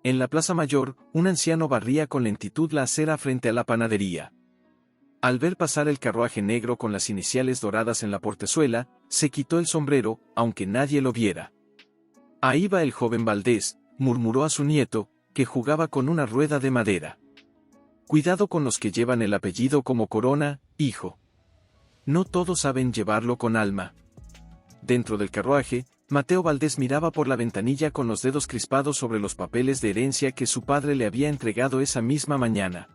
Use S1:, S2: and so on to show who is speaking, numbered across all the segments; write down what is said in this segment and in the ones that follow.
S1: En la plaza mayor, un anciano barría con lentitud la acera frente a la panadería. Al ver pasar el carruaje negro con las iniciales doradas en la portezuela, se quitó el sombrero, aunque nadie lo viera. Ahí va el joven Valdés, murmuró a su nieto, que jugaba con una rueda de madera. Cuidado con los que llevan el apellido como corona, hijo. No todos saben llevarlo con alma. Dentro del carruaje, Mateo Valdés miraba por la ventanilla con los dedos crispados sobre los papeles de herencia que su padre le había entregado esa misma mañana.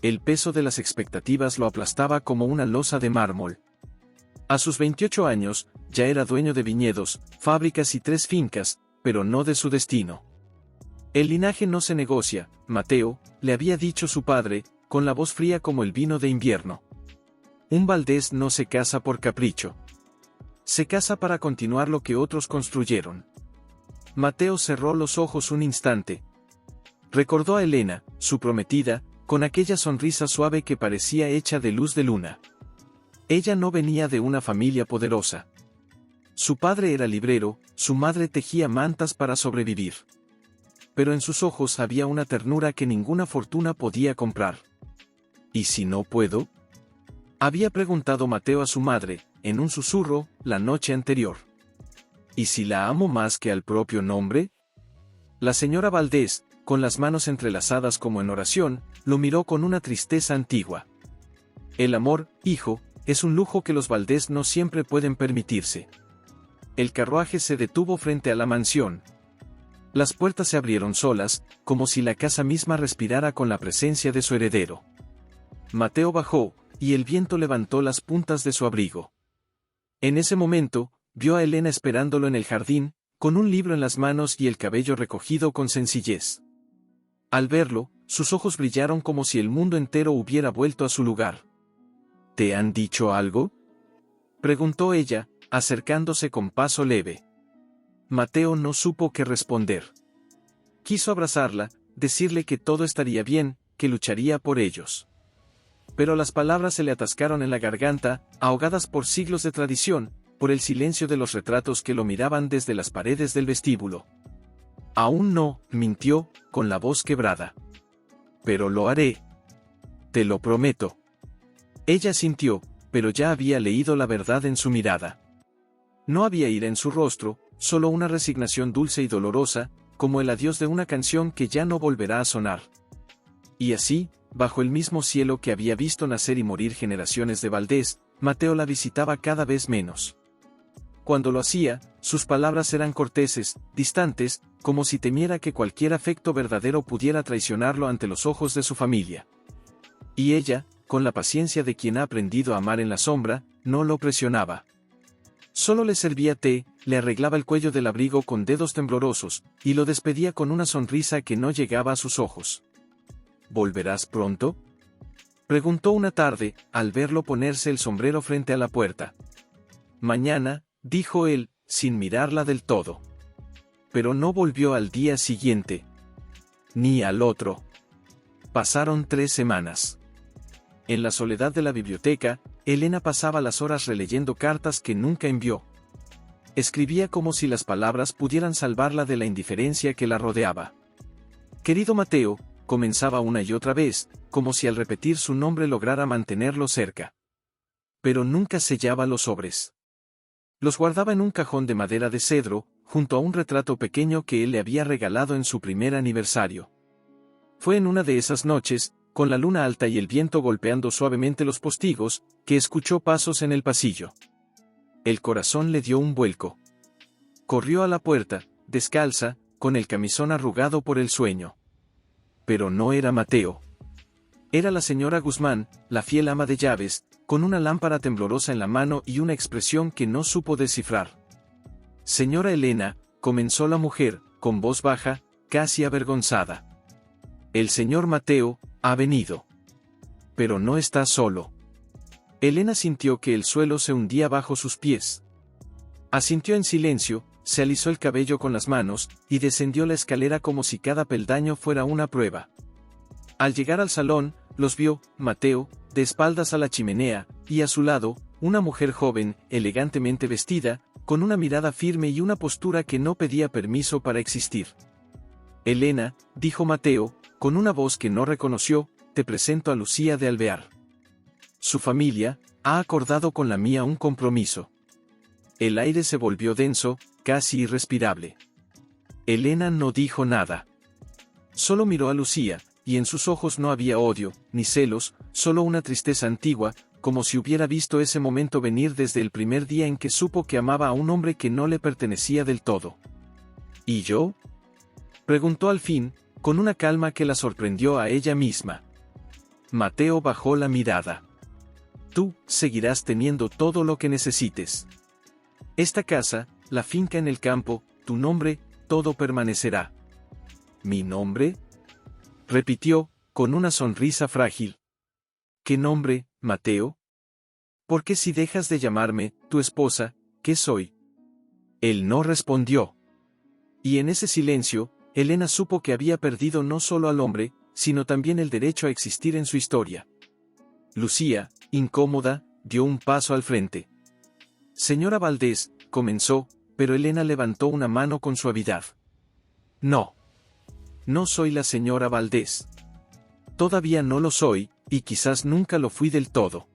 S1: El peso de las expectativas lo aplastaba como una losa de mármol. A sus 28 años, ya era dueño de viñedos, fábricas y 3 fincas, pero no de su destino. El linaje no se negocia, Mateo, le había dicho su padre, con la voz fría como el vino de invierno. Un Valdés no se casa por capricho. Se casa para continuar lo que otros construyeron. Mateo cerró los ojos un instante. Recordó a Elena, su prometida, con aquella sonrisa suave que parecía hecha de luz de luna. Ella no venía de una familia poderosa. Su padre era librero, su madre tejía mantas para sobrevivir. Pero en sus ojos había una ternura que ninguna fortuna podía comprar. ¿Y si no puedo? Había preguntado Mateo a su madre, en un susurro, la noche anterior. ¿Y si la amo más que al propio nombre? La señora Valdés, con las manos entrelazadas como en oración, lo miró con una tristeza antigua. El amor, hijo, es un lujo que los Valdés no siempre pueden permitirse. El carruaje se detuvo frente a la mansión. Las puertas se abrieron solas, como si la casa misma respirara con la presencia de su heredero. Mateo bajó, y el viento levantó las puntas de su abrigo. En ese momento, vio a Elena esperándolo en el jardín, con un libro en las manos y el cabello recogido con sencillez. Al verlo, sus ojos brillaron como si el mundo entero hubiera vuelto a su lugar. ¿Te han dicho algo?, preguntó ella, acercándose con paso leve. Mateo no supo qué responder. Quiso abrazarla, decirle que todo estaría bien, que lucharía por ellos. Pero las palabras se le atascaron en la garganta, ahogadas por siglos de tradición, por el silencio de los retratos que lo miraban desde las paredes del vestíbulo. Aún no, mintió, con la voz quebrada. Pero lo haré. Te lo prometo. Ella sintió, pero ya había leído la verdad en su mirada. No había ira en su rostro, solo una resignación dulce y dolorosa, como el adiós de una canción que ya no volverá a sonar. Y así, bajo el mismo cielo que había visto nacer y morir generaciones de Valdés, Mateo la visitaba cada vez menos. Cuando lo hacía, sus palabras eran corteses, distantes, como si temiera que cualquier afecto verdadero pudiera traicionarlo ante los ojos de su familia. Y ella, con la paciencia de quien ha aprendido a amar en la sombra, no lo presionaba. Solo le servía té, le arreglaba el cuello del abrigo con dedos temblorosos, y lo despedía con una sonrisa que no llegaba a sus ojos. ¿Volverás pronto?, preguntó una tarde, al verlo ponerse el sombrero frente a la puerta. Mañana, dijo él, sin mirarla del todo. Pero no volvió al día siguiente. Ni al otro. Pasaron 3 semanas. En la soledad de la biblioteca, Elena pasaba las horas releyendo cartas que nunca envió. Escribía como si las palabras pudieran salvarla de la indiferencia que la rodeaba. Querido Mateo, comenzaba una y otra vez, como si al repetir su nombre lograra mantenerlo cerca. Pero nunca sellaba los sobres. Los guardaba en un cajón de madera de cedro, junto a un retrato pequeño que él le había regalado en su primer aniversario. Fue en una de esas noches, con la luna alta y el viento golpeando suavemente los postigos, que escuchó pasos en el pasillo. El corazón le dio un vuelco. Corrió a la puerta, descalza, con el camisón arrugado por el sueño. Pero no era Mateo. Era la señora Guzmán, la fiel ama de llaves, con una lámpara temblorosa en la mano y una expresión que no supo descifrar. Señora Elena, comenzó la mujer, con voz baja, casi avergonzada. El señor Mateo ha venido. Pero no está solo. Elena sintió que el suelo se hundía bajo sus pies. Asintió en silencio, se alisó el cabello con las manos, y descendió la escalera como si cada peldaño fuera una prueba. Al llegar al salón, los vio, Mateo, de espaldas a la chimenea, y a su lado, una mujer joven, elegantemente vestida, con una mirada firme y una postura que no pedía permiso para existir. Elena, dijo Mateo, con una voz que no reconoció, te presento a Lucía de Alvear. Su familia ha acordado con la mía un compromiso. El aire se volvió denso, casi irrespirable. Elena no dijo nada. Solo miró a Lucía, y en sus ojos no había odio, ni celos, solo una tristeza antigua, como si hubiera visto ese momento venir desde el primer día en que supo que amaba a un hombre que no le pertenecía del todo. ¿Y yo?, preguntó al fin, con una calma que la sorprendió a ella misma. Mateo bajó la mirada. Tú seguirás teniendo todo lo que necesites. Esta casa, la finca en el campo, tu nombre, todo permanecerá. ¿Mi nombre?, repitió, con una sonrisa frágil. ¿Qué nombre, Mateo? Porque si dejas de llamarme, tu esposa, ¿qué soy? Él no respondió. Y en ese silencio, Elena supo que había perdido no solo al hombre, sino también el derecho a existir en su historia. Lucía, incómoda, dio un paso al frente. Señora Valdés, comenzó, pero Elena levantó una mano con suavidad. No. No soy la señora Valdés. Todavía no lo soy, y quizás nunca lo fui del todo.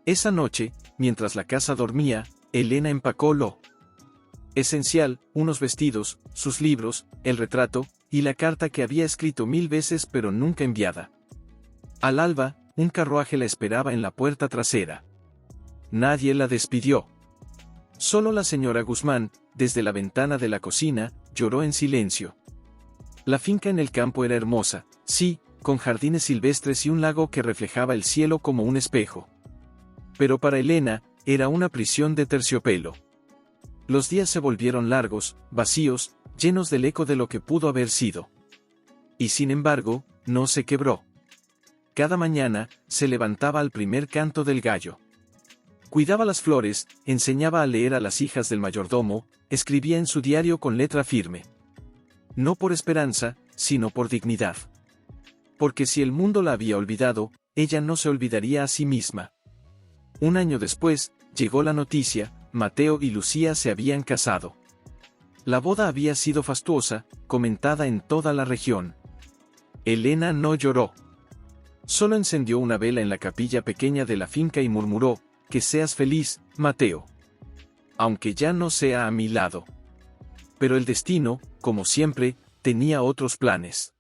S1: Esa noche, mientras la casa dormía, Elena empacó lo esencial, unos vestidos, sus libros, el retrato, y la carta que había escrito 1000 veces pero nunca enviada. Al alba, un carruaje la esperaba en la puerta trasera. Nadie la despidió. Solo la señora Guzmán, desde la ventana de la cocina, lloró en silencio. La finca en el campo era hermosa, sí, con jardines silvestres y un lago que reflejaba el cielo como un espejo. Pero para Elena, era una prisión de terciopelo. Los días se volvieron largos, vacíos, llenos del eco de lo que pudo haber sido. Y sin embargo, no se quebró. Cada mañana, se levantaba al primer canto del gallo. Cuidaba las flores, enseñaba a leer a las hijas del mayordomo, escribía en su diario con letra firme. No por esperanza, sino por dignidad. Porque si el mundo la había olvidado, ella no se olvidaría a sí misma. Un año después, llegó la noticia, Mateo y Lucía se habían casado. La boda había sido fastuosa, comentada en toda la región. Elena no lloró. Solo encendió una vela en la capilla pequeña de la finca y murmuró, que seas feliz, Mateo. Aunque ya no sea a mi lado. Pero el destino, como siempre, tenía otros planes.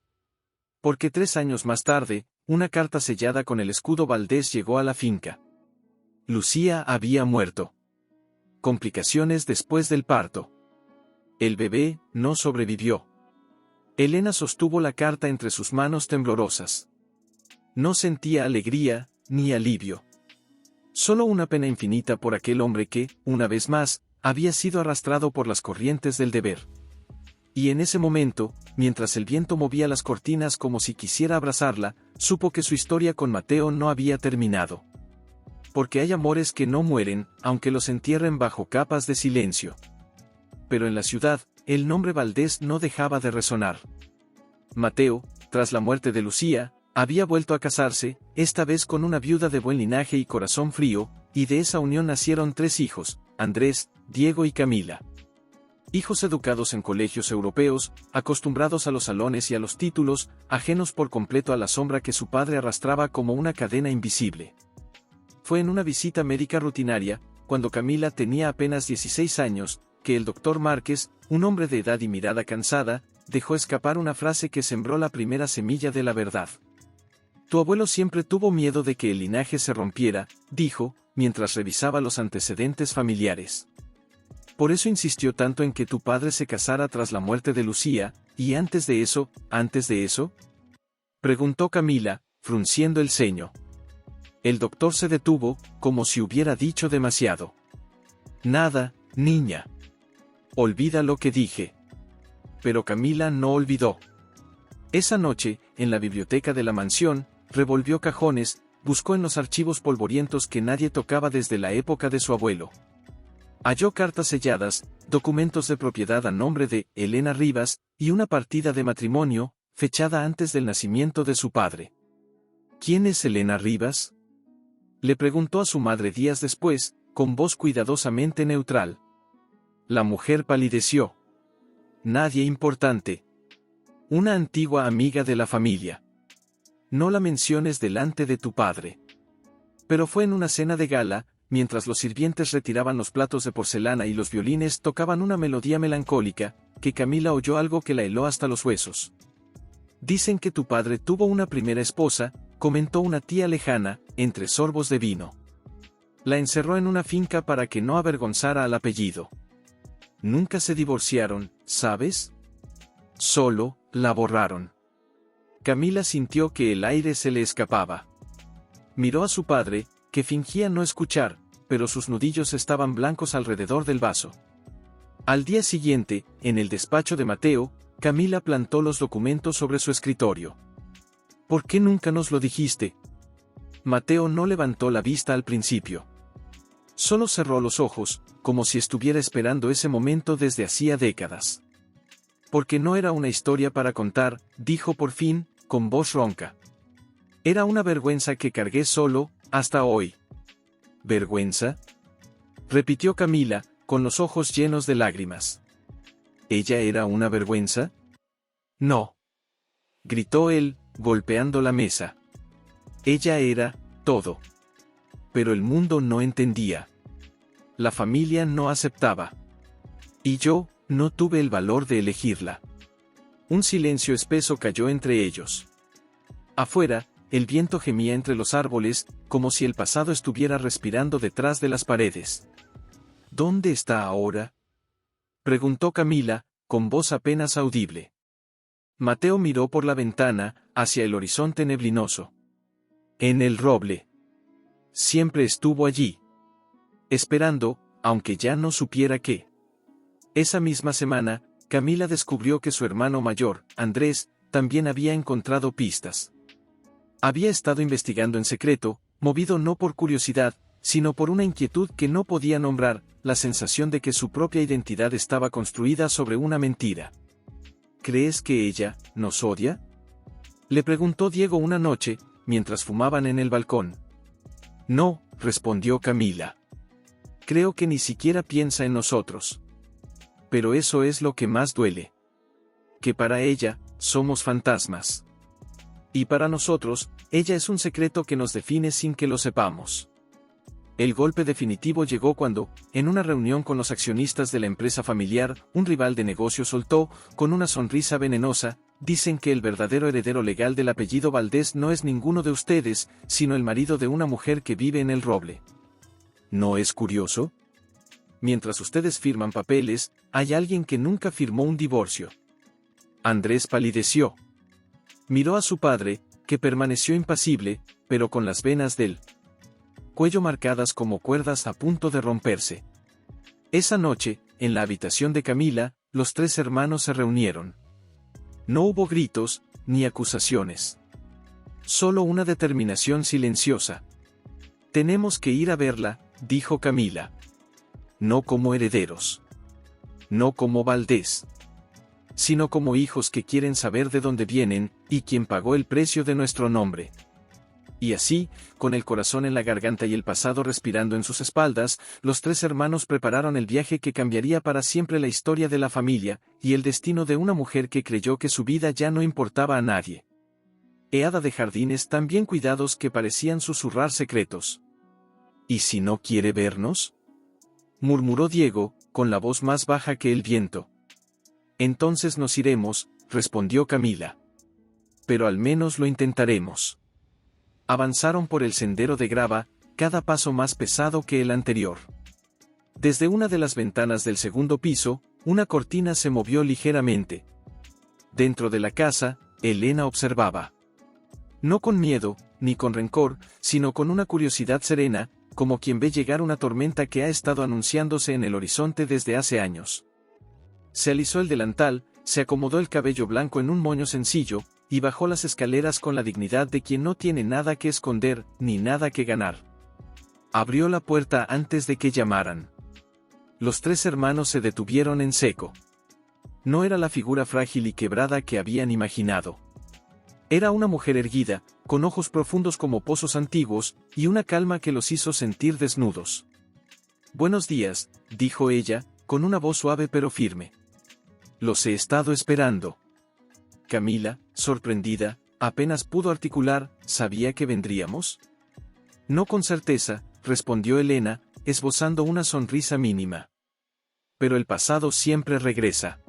S1: Porque 3 años más tarde, una carta sellada con el escudo Valdés llegó a la finca. Lucía había muerto. Complicaciones después del parto. El bebé no sobrevivió. Elena sostuvo la carta entre sus manos temblorosas. No sentía alegría, ni alivio. Solo una pena infinita por aquel hombre que, una vez más, había sido arrastrado por las corrientes del deber. Y en ese momento, mientras el viento movía las cortinas como si quisiera abrazarla, supo que su historia con Mateo no había terminado. Porque hay amores que no mueren, aunque los entierren bajo capas de silencio. Pero en la ciudad, el nombre Valdés no dejaba de resonar. Mateo, tras la muerte de Lucía, había vuelto a casarse, esta vez con una viuda de buen linaje y corazón frío, y de esa unión nacieron 3 hijos, Andrés, Diego y Camila. Hijos educados en colegios europeos, acostumbrados a los salones y a los títulos, ajenos por completo a la sombra que su padre arrastraba como una cadena invisible. Fue en una visita médica rutinaria, cuando Camila tenía apenas 16 años, que el doctor Márquez, un hombre de edad y mirada cansada, dejó escapar una frase que sembró la primera semilla de la verdad. Tu abuelo siempre tuvo miedo de que el linaje se rompiera, dijo, mientras revisaba los antecedentes familiares. Por eso insistió tanto en que tu padre se casara tras la muerte de Lucía, y antes de eso, preguntó Camila, frunciendo el ceño. El doctor se detuvo, como si hubiera dicho demasiado. Nada, niña. Olvida lo que dije. Pero Camila no olvidó. Esa noche, en la biblioteca de la mansión, revolvió cajones, buscó en los archivos polvorientos que nadie tocaba desde la época de su abuelo. Halló cartas selladas, documentos de propiedad a nombre de Elena Rivas, y una partida de matrimonio, fechada antes del nacimiento de su padre. ¿Quién es Elena Rivas?, le preguntó a su madre días después, con voz cuidadosamente neutral. La mujer palideció. Nadie importante. Una antigua amiga de la familia. No la menciones delante de tu padre. Pero fue en una cena de gala, mientras los sirvientes retiraban los platos de porcelana y los violines tocaban una melodía melancólica, que Camila oyó algo que la heló hasta los huesos. Dicen que tu padre tuvo una primera esposa, comentó una tía lejana, entre sorbos de vino. La encerró en una finca para que no avergonzara al apellido. Nunca se divorciaron, ¿sabes? Solo, la borraron. Camila sintió que el aire se le escapaba. Miró a su padre, que fingía no escuchar, pero sus nudillos estaban blancos alrededor del vaso. Al día siguiente, en el despacho de Mateo, Camila plantó los documentos sobre su escritorio. ¿Por qué nunca nos lo dijiste? Mateo no levantó la vista al principio. Solo cerró los ojos, como si estuviera esperando ese momento desde hacía décadas. Porque no era una historia para contar, dijo por fin, con voz ronca. Era una vergüenza que cargué solo, hasta hoy. ¿Vergüenza? Repitió Camila, con los ojos llenos de lágrimas. ¿Ella era una vergüenza? No. Gritó él, golpeando la mesa. Ella era todo. Pero el mundo no entendía. La familia no aceptaba. Y yo, no tuve el valor de elegirla. Un silencio espeso cayó entre ellos. Afuera, el viento gemía entre los árboles, como si el pasado estuviera respirando detrás de las paredes. ¿Dónde está ahora? Preguntó Camila, con voz apenas audible. Mateo miró por la ventana, hacia el horizonte neblinoso. En el roble. Siempre estuvo allí. Esperando, aunque ya no supiera qué. Esa misma semana, Camila descubrió que su hermano mayor, Andrés, también había encontrado pistas. Había estado investigando en secreto, movido no por curiosidad, sino por una inquietud que no podía nombrar, la sensación de que su propia identidad estaba construida sobre una mentira. ¿Crees que ella nos odia? Le preguntó Diego una noche, mientras fumaban en el balcón. No, respondió Camila. Creo que ni siquiera piensa en nosotros. Pero eso es lo que más duele. Que para ella, somos fantasmas. Y para nosotros, ella es un secreto que nos define sin que lo sepamos. El golpe definitivo llegó cuando, en una reunión con los accionistas de la empresa familiar, un rival de negocio soltó, con una sonrisa venenosa, dicen que el verdadero heredero legal del apellido Valdés no es ninguno de ustedes, sino el marido de una mujer que vive en el roble. ¿No es curioso? Mientras ustedes firman papeles, hay alguien que nunca firmó un divorcio. Andrés palideció. Miró a su padre, que permaneció impasible, pero con las venas del cuello marcadas como cuerdas a punto de romperse. Esa noche, en la habitación de Camila, los tres hermanos se reunieron. No hubo gritos, ni acusaciones. Solo una determinación silenciosa. Tenemos que ir a verla, dijo Camila. No como herederos. No como Valdés. Sino como hijos que quieren saber de dónde vienen, y quién pagó el precio de nuestro nombre. Y así, con el corazón en la garganta y el pasado respirando en sus espaldas, los tres hermanos prepararon el viaje que cambiaría para siempre la historia de la familia, y el destino de una mujer que creyó que su vida ya no importaba a nadie. Hada de jardines tan bien cuidados que parecían susurrar secretos. ¿Y si no quiere vernos? Murmuró Diego, con la voz más baja que el viento. Entonces nos iremos, respondió Camila. Pero al menos lo intentaremos. Avanzaron por el sendero de grava, cada paso más pesado que el anterior. Desde una de las ventanas del segundo piso, una cortina se movió ligeramente. Dentro de la casa, Elena observaba. No con miedo, ni con rencor, sino con una curiosidad serena, como quien ve llegar una tormenta que ha estado anunciándose en el horizonte desde hace años. Se alisó el delantal, se acomodó el cabello blanco en un moño sencillo, y bajó las escaleras con la dignidad de quien no tiene nada que esconder, ni nada que ganar. Abrió la puerta antes de que llamaran. Los tres hermanos se detuvieron en seco. No era la figura frágil y quebrada que habían imaginado. Era una mujer erguida, con ojos profundos como pozos antiguos, y una calma que los hizo sentir desnudos. «Buenos días», dijo ella, con una voz suave pero firme. «Los he estado esperando». Camila, sorprendida, apenas pudo articular, ¿sabía que vendríamos? No con certeza, respondió Elena, esbozando una sonrisa mínima. Pero el pasado siempre regresa.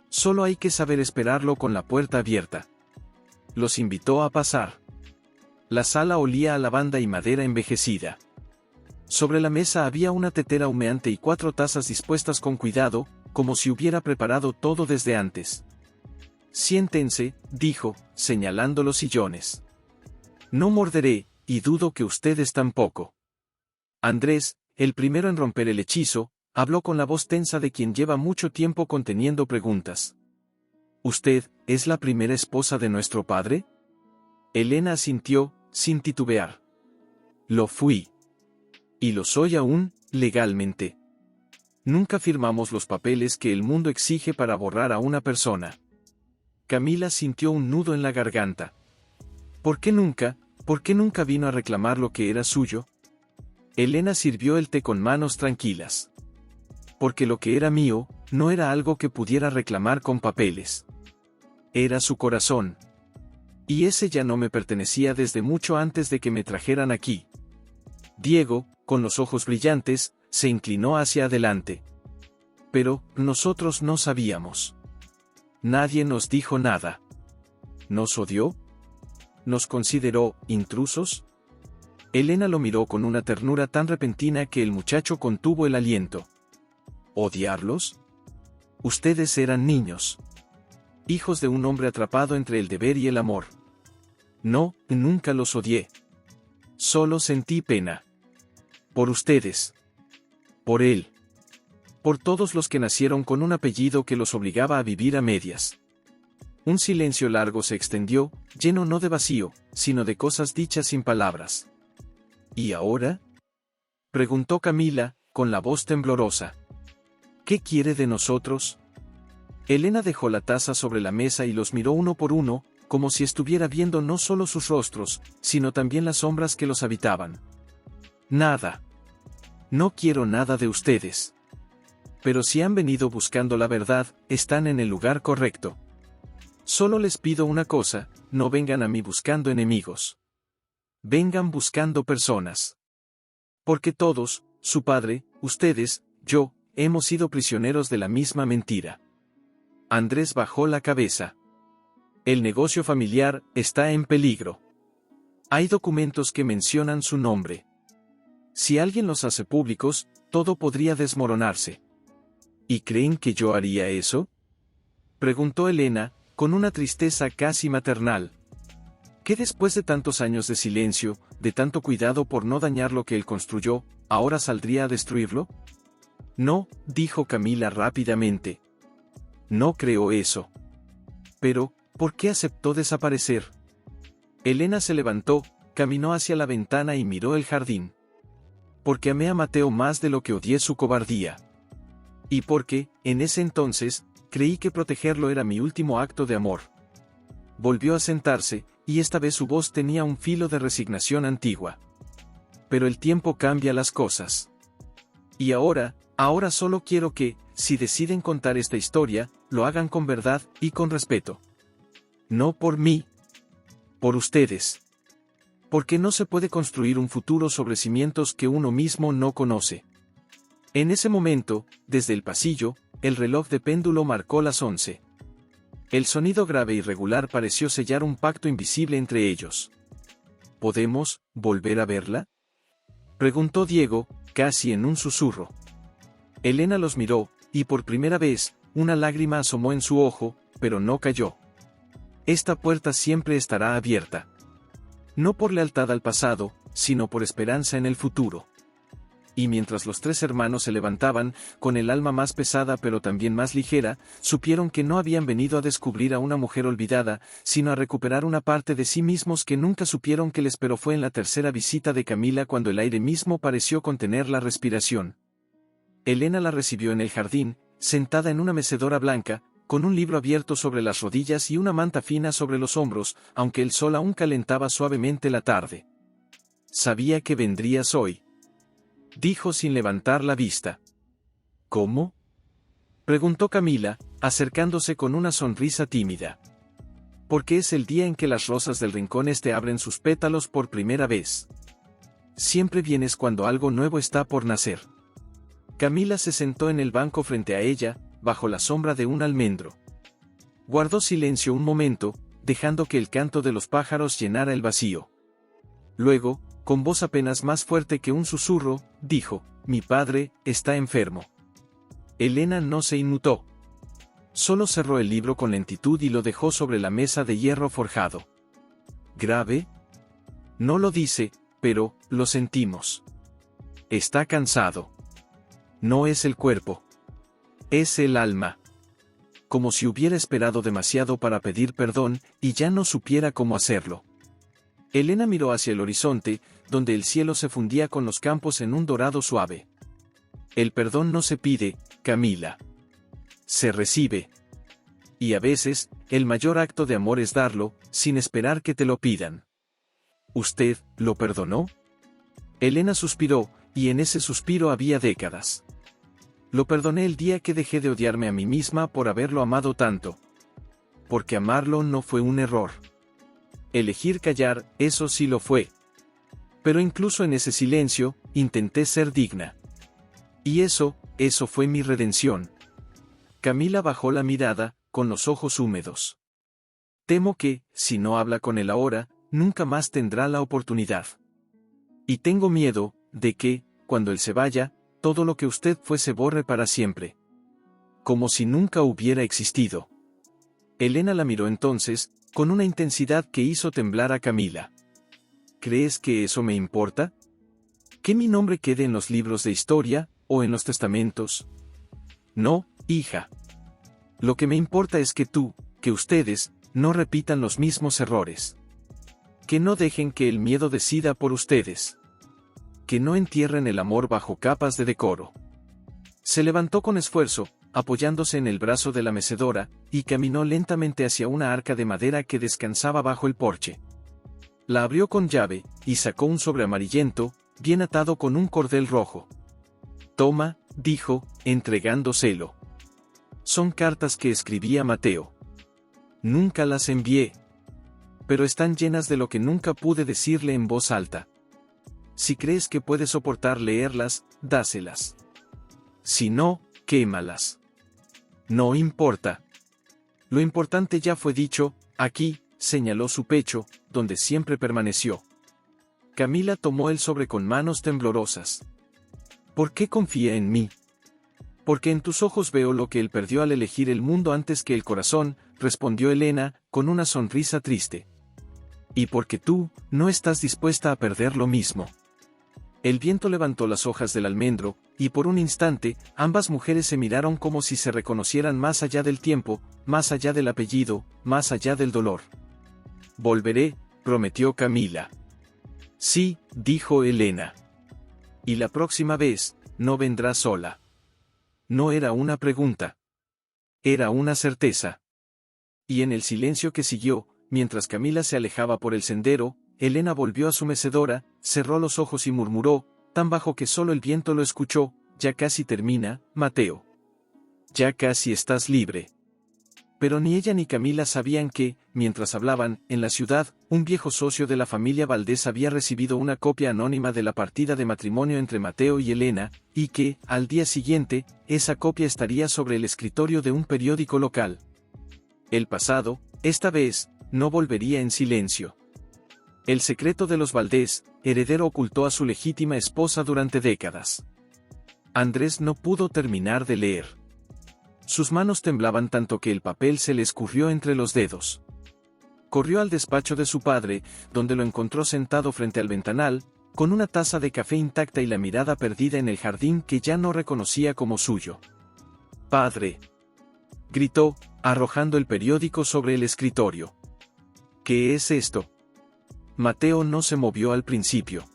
S1: Solo hay que saber esperarlo con la puerta abierta. Los invitó a pasar. La sala olía a lavanda y madera envejecida. Sobre la mesa había una tetera humeante y 4 tazas dispuestas con cuidado, como si hubiera preparado todo desde antes. Siéntense, dijo, señalando los sillones. No morderé, y dudo que ustedes tampoco. Andrés, el primero en romper el hechizo, habló con la voz tensa de quien lleva mucho tiempo conteniendo preguntas. ¿Usted es la primera esposa de nuestro padre? Elena asintió, sin titubear. Lo fui. Y lo soy aún, legalmente. Nunca firmamos los papeles que el mundo exige para borrar a una persona. Camila sintió un nudo en la garganta. ¿Por qué nunca vino a reclamar lo que era suyo? Elena sirvió el té con manos tranquilas. Porque lo que era mío, no era algo que pudiera reclamar con papeles. Era su corazón. Y ese ya no me pertenecía desde mucho antes de que me trajeran aquí. Diego, con los ojos brillantes, se inclinó hacia adelante. Pero, nosotros no sabíamos. Nadie nos dijo nada. ¿Nos odió? ¿Nos consideró intrusos? Elena lo miró con una ternura tan repentina que el muchacho contuvo el aliento. ¿Odiarlos? Ustedes eran niños. Hijos de un hombre atrapado entre el deber y el amor. No, nunca los odié. Solo sentí pena. Por ustedes. Por él. Por todos los que nacieron con un apellido que los obligaba a vivir a medias. Un silencio largo se extendió, lleno no de vacío, sino de cosas dichas sin palabras. ¿Y ahora? Preguntó Camila, con la voz temblorosa. ¿Qué quiere de nosotros? Elena dejó la taza sobre la mesa y los miró uno por uno, como si estuviera viendo no solo sus rostros, sino también las sombras que los habitaban. Nada. No quiero nada de ustedes. Pero si han venido buscando la verdad, están en el lugar correcto. Solo les pido una cosa, no vengan a mí buscando enemigos. Vengan buscando personas. Porque todos, su padre, ustedes, yo, hemos sido prisioneros de la misma mentira. Andrés bajó la cabeza. El negocio familiar está en peligro. Hay documentos que mencionan su nombre. Si alguien los hace públicos, todo podría desmoronarse. ¿Y creen que yo haría eso? Preguntó Elena, con una tristeza casi maternal. ¿Que después de tantos años de silencio, de tanto cuidado por no dañar lo que él construyó, ahora saldría a destruirlo? No, dijo Camila rápidamente. No creo eso. Pero, ¿por qué aceptó desaparecer? Elena se levantó, caminó hacia la ventana y miró el jardín. Porque amé a Mateo más de lo que odié su cobardía. Y porque, en ese entonces, creí que protegerlo era mi último acto de amor. Volvió a sentarse, y esta vez su voz tenía un filo de resignación antigua. Pero el tiempo cambia las cosas. Y ahora solo quiero que, si deciden contar esta historia, lo hagan con verdad y con respeto. No por mí. Por ustedes. Porque no se puede construir un futuro sobre cimientos que uno mismo no conoce. En ese momento, desde el pasillo, el reloj de péndulo marcó las 11. El sonido grave y regular pareció sellar un pacto invisible entre ellos. ¿Podemos volver a verla? Preguntó Diego, casi en un susurro. Elena los miró, y por primera vez, una lágrima asomó en su ojo, pero no cayó. Esta puerta siempre estará abierta. No por lealtad al pasado, sino por esperanza en el futuro. Y mientras los 3 hermanos se levantaban, con el alma más pesada pero también más ligera, supieron que no habían venido a descubrir a una mujer olvidada, sino a recuperar una parte de sí mismos que nunca supieron que les pero fue en la tercera visita de Camila cuando el aire mismo pareció contener la respiración. Elena la recibió en el jardín, sentada en una mecedora blanca, con un libro abierto sobre las rodillas y una manta fina sobre los hombros, aunque el sol aún calentaba suavemente la tarde. Sabía que vendrías hoy. Dijo sin levantar la vista. ¿Cómo? Preguntó Camila, acercándose con una sonrisa tímida. porque es el día en que las rosas del rincón este abren sus pétalos por primera vez. Siempre vienes cuando algo nuevo está por nacer. Camila se sentó en el banco frente a ella, bajo la sombra de un almendro. Guardó silencio un momento, dejando que el canto de los pájaros llenara el vacío. Luego, con voz apenas más fuerte que un susurro, dijo: «Mi padre está enfermo». Elena no se inmutó. Solo cerró el libro con lentitud y lo dejó sobre la mesa de hierro forjado. ¿Grave? No lo dice, pero lo sentimos. Está cansado. No es el cuerpo. Es el alma. Como si hubiera esperado demasiado para pedir perdón y ya no supiera cómo hacerlo. Elena miró hacia el horizonte, donde el cielo se fundía con los campos en un dorado suave. El perdón no se pide, Camila. Se recibe. Y a veces, el mayor acto de amor es darlo, sin esperar que te lo pidan. ¿Usted lo perdonó? Elena suspiró, y en ese suspiro había décadas. Lo perdoné el día que dejé de odiarme a mí misma por haberlo amado tanto. Porque amarlo no fue un error. Elegir callar, eso sí lo fue. Pero incluso en ese silencio, intenté ser digna. Y eso fue mi redención. Camila bajó la mirada, con los ojos húmedos. Temo que, si no habla con él ahora, nunca más tendrá la oportunidad. Y tengo miedo, de que, cuando él se vaya, todo lo que usted fue se borre para siempre. Como si nunca hubiera existido. Elena la miró entonces, con una intensidad que hizo temblar a Camila. ¿Crees que eso me importa? ¿Que mi nombre quede en los libros de historia, o en los testamentos? No, hija. Lo que me importa es que ustedes, no repitan los mismos errores. Que no dejen que el miedo decida por ustedes. Que no entierren el amor bajo capas de decoro. Se levantó con esfuerzo, apoyándose en el brazo de la mecedora, y caminó lentamente hacia una arca de madera que descansaba bajo el porche. La abrió con llave, y sacó un sobre amarillento, bien atado con un cordel rojo. «Toma», dijo, entregándoselo. «Son cartas que escribí a Mateo. Nunca las envié. Pero están llenas de lo que nunca pude decirle en voz alta. Si crees que puedes soportar leerlas, dáselas. Si no, quémalas. No importa. Lo importante ya fue dicho, aquí», señaló su pecho, donde siempre permaneció. Camila tomó el sobre con manos temblorosas. «¿Por qué confía en mí?» «Porque en tus ojos veo lo que él perdió al elegir el mundo antes que el corazón», respondió Elena, con una sonrisa triste. «Y porque tú, no estás dispuesta a perder lo mismo». El viento levantó las hojas del almendro, y por un instante, ambas mujeres se miraron como si se reconocieran más allá del tiempo, más allá del apellido, más allá del dolor. «Volveré», prometió Camila. «Sí», dijo Elena. «Y la próxima vez, no vendrás sola». No era una pregunta. Era una certeza. Y en el silencio que siguió, mientras Camila se alejaba por el sendero, Elena volvió a su mecedora, cerró los ojos y murmuró, tan bajo que solo el viento lo escuchó: «Ya casi termina, Mateo. Ya casi estás libre». Pero ni ella ni Camila sabían que, mientras hablaban, en la ciudad, un viejo socio de la familia Valdés había recibido una copia anónima de la partida de matrimonio entre Mateo y Elena, y que, al día siguiente, esa copia estaría sobre el escritorio de un periódico local. El pasado, esta vez, no volvería en silencio. El secreto de los Valdés, heredero ocultó a su legítima esposa durante décadas. Andrés no pudo terminar de leer. Sus manos temblaban tanto que el papel se le escurrió entre los dedos. Corrió al despacho de su padre, donde lo encontró sentado frente al ventanal, con una taza de café intacta y la mirada perdida en el jardín que ya no reconocía como suyo. «Padre», gritó, arrojando el periódico sobre el escritorio. «¿Qué es esto?» Mateo no se movió al principio.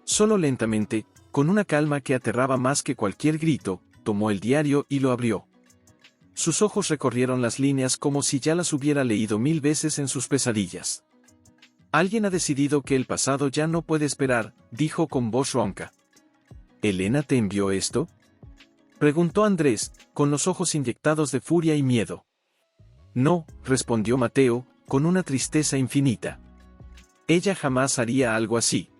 S1: Solo lentamente, con una calma que aterraba más que cualquier grito, tomó el diario y lo abrió. Sus ojos recorrieron las líneas como si ya las hubiera leído 1000 veces en sus pesadillas. «Alguien ha decidido que el pasado ya no puede esperar», dijo con voz ronca. «¿Elena te envió esto?», preguntó Andrés, con los ojos inyectados de furia y miedo. «No», respondió Mateo, con una tristeza infinita. Ella jamás haría algo así.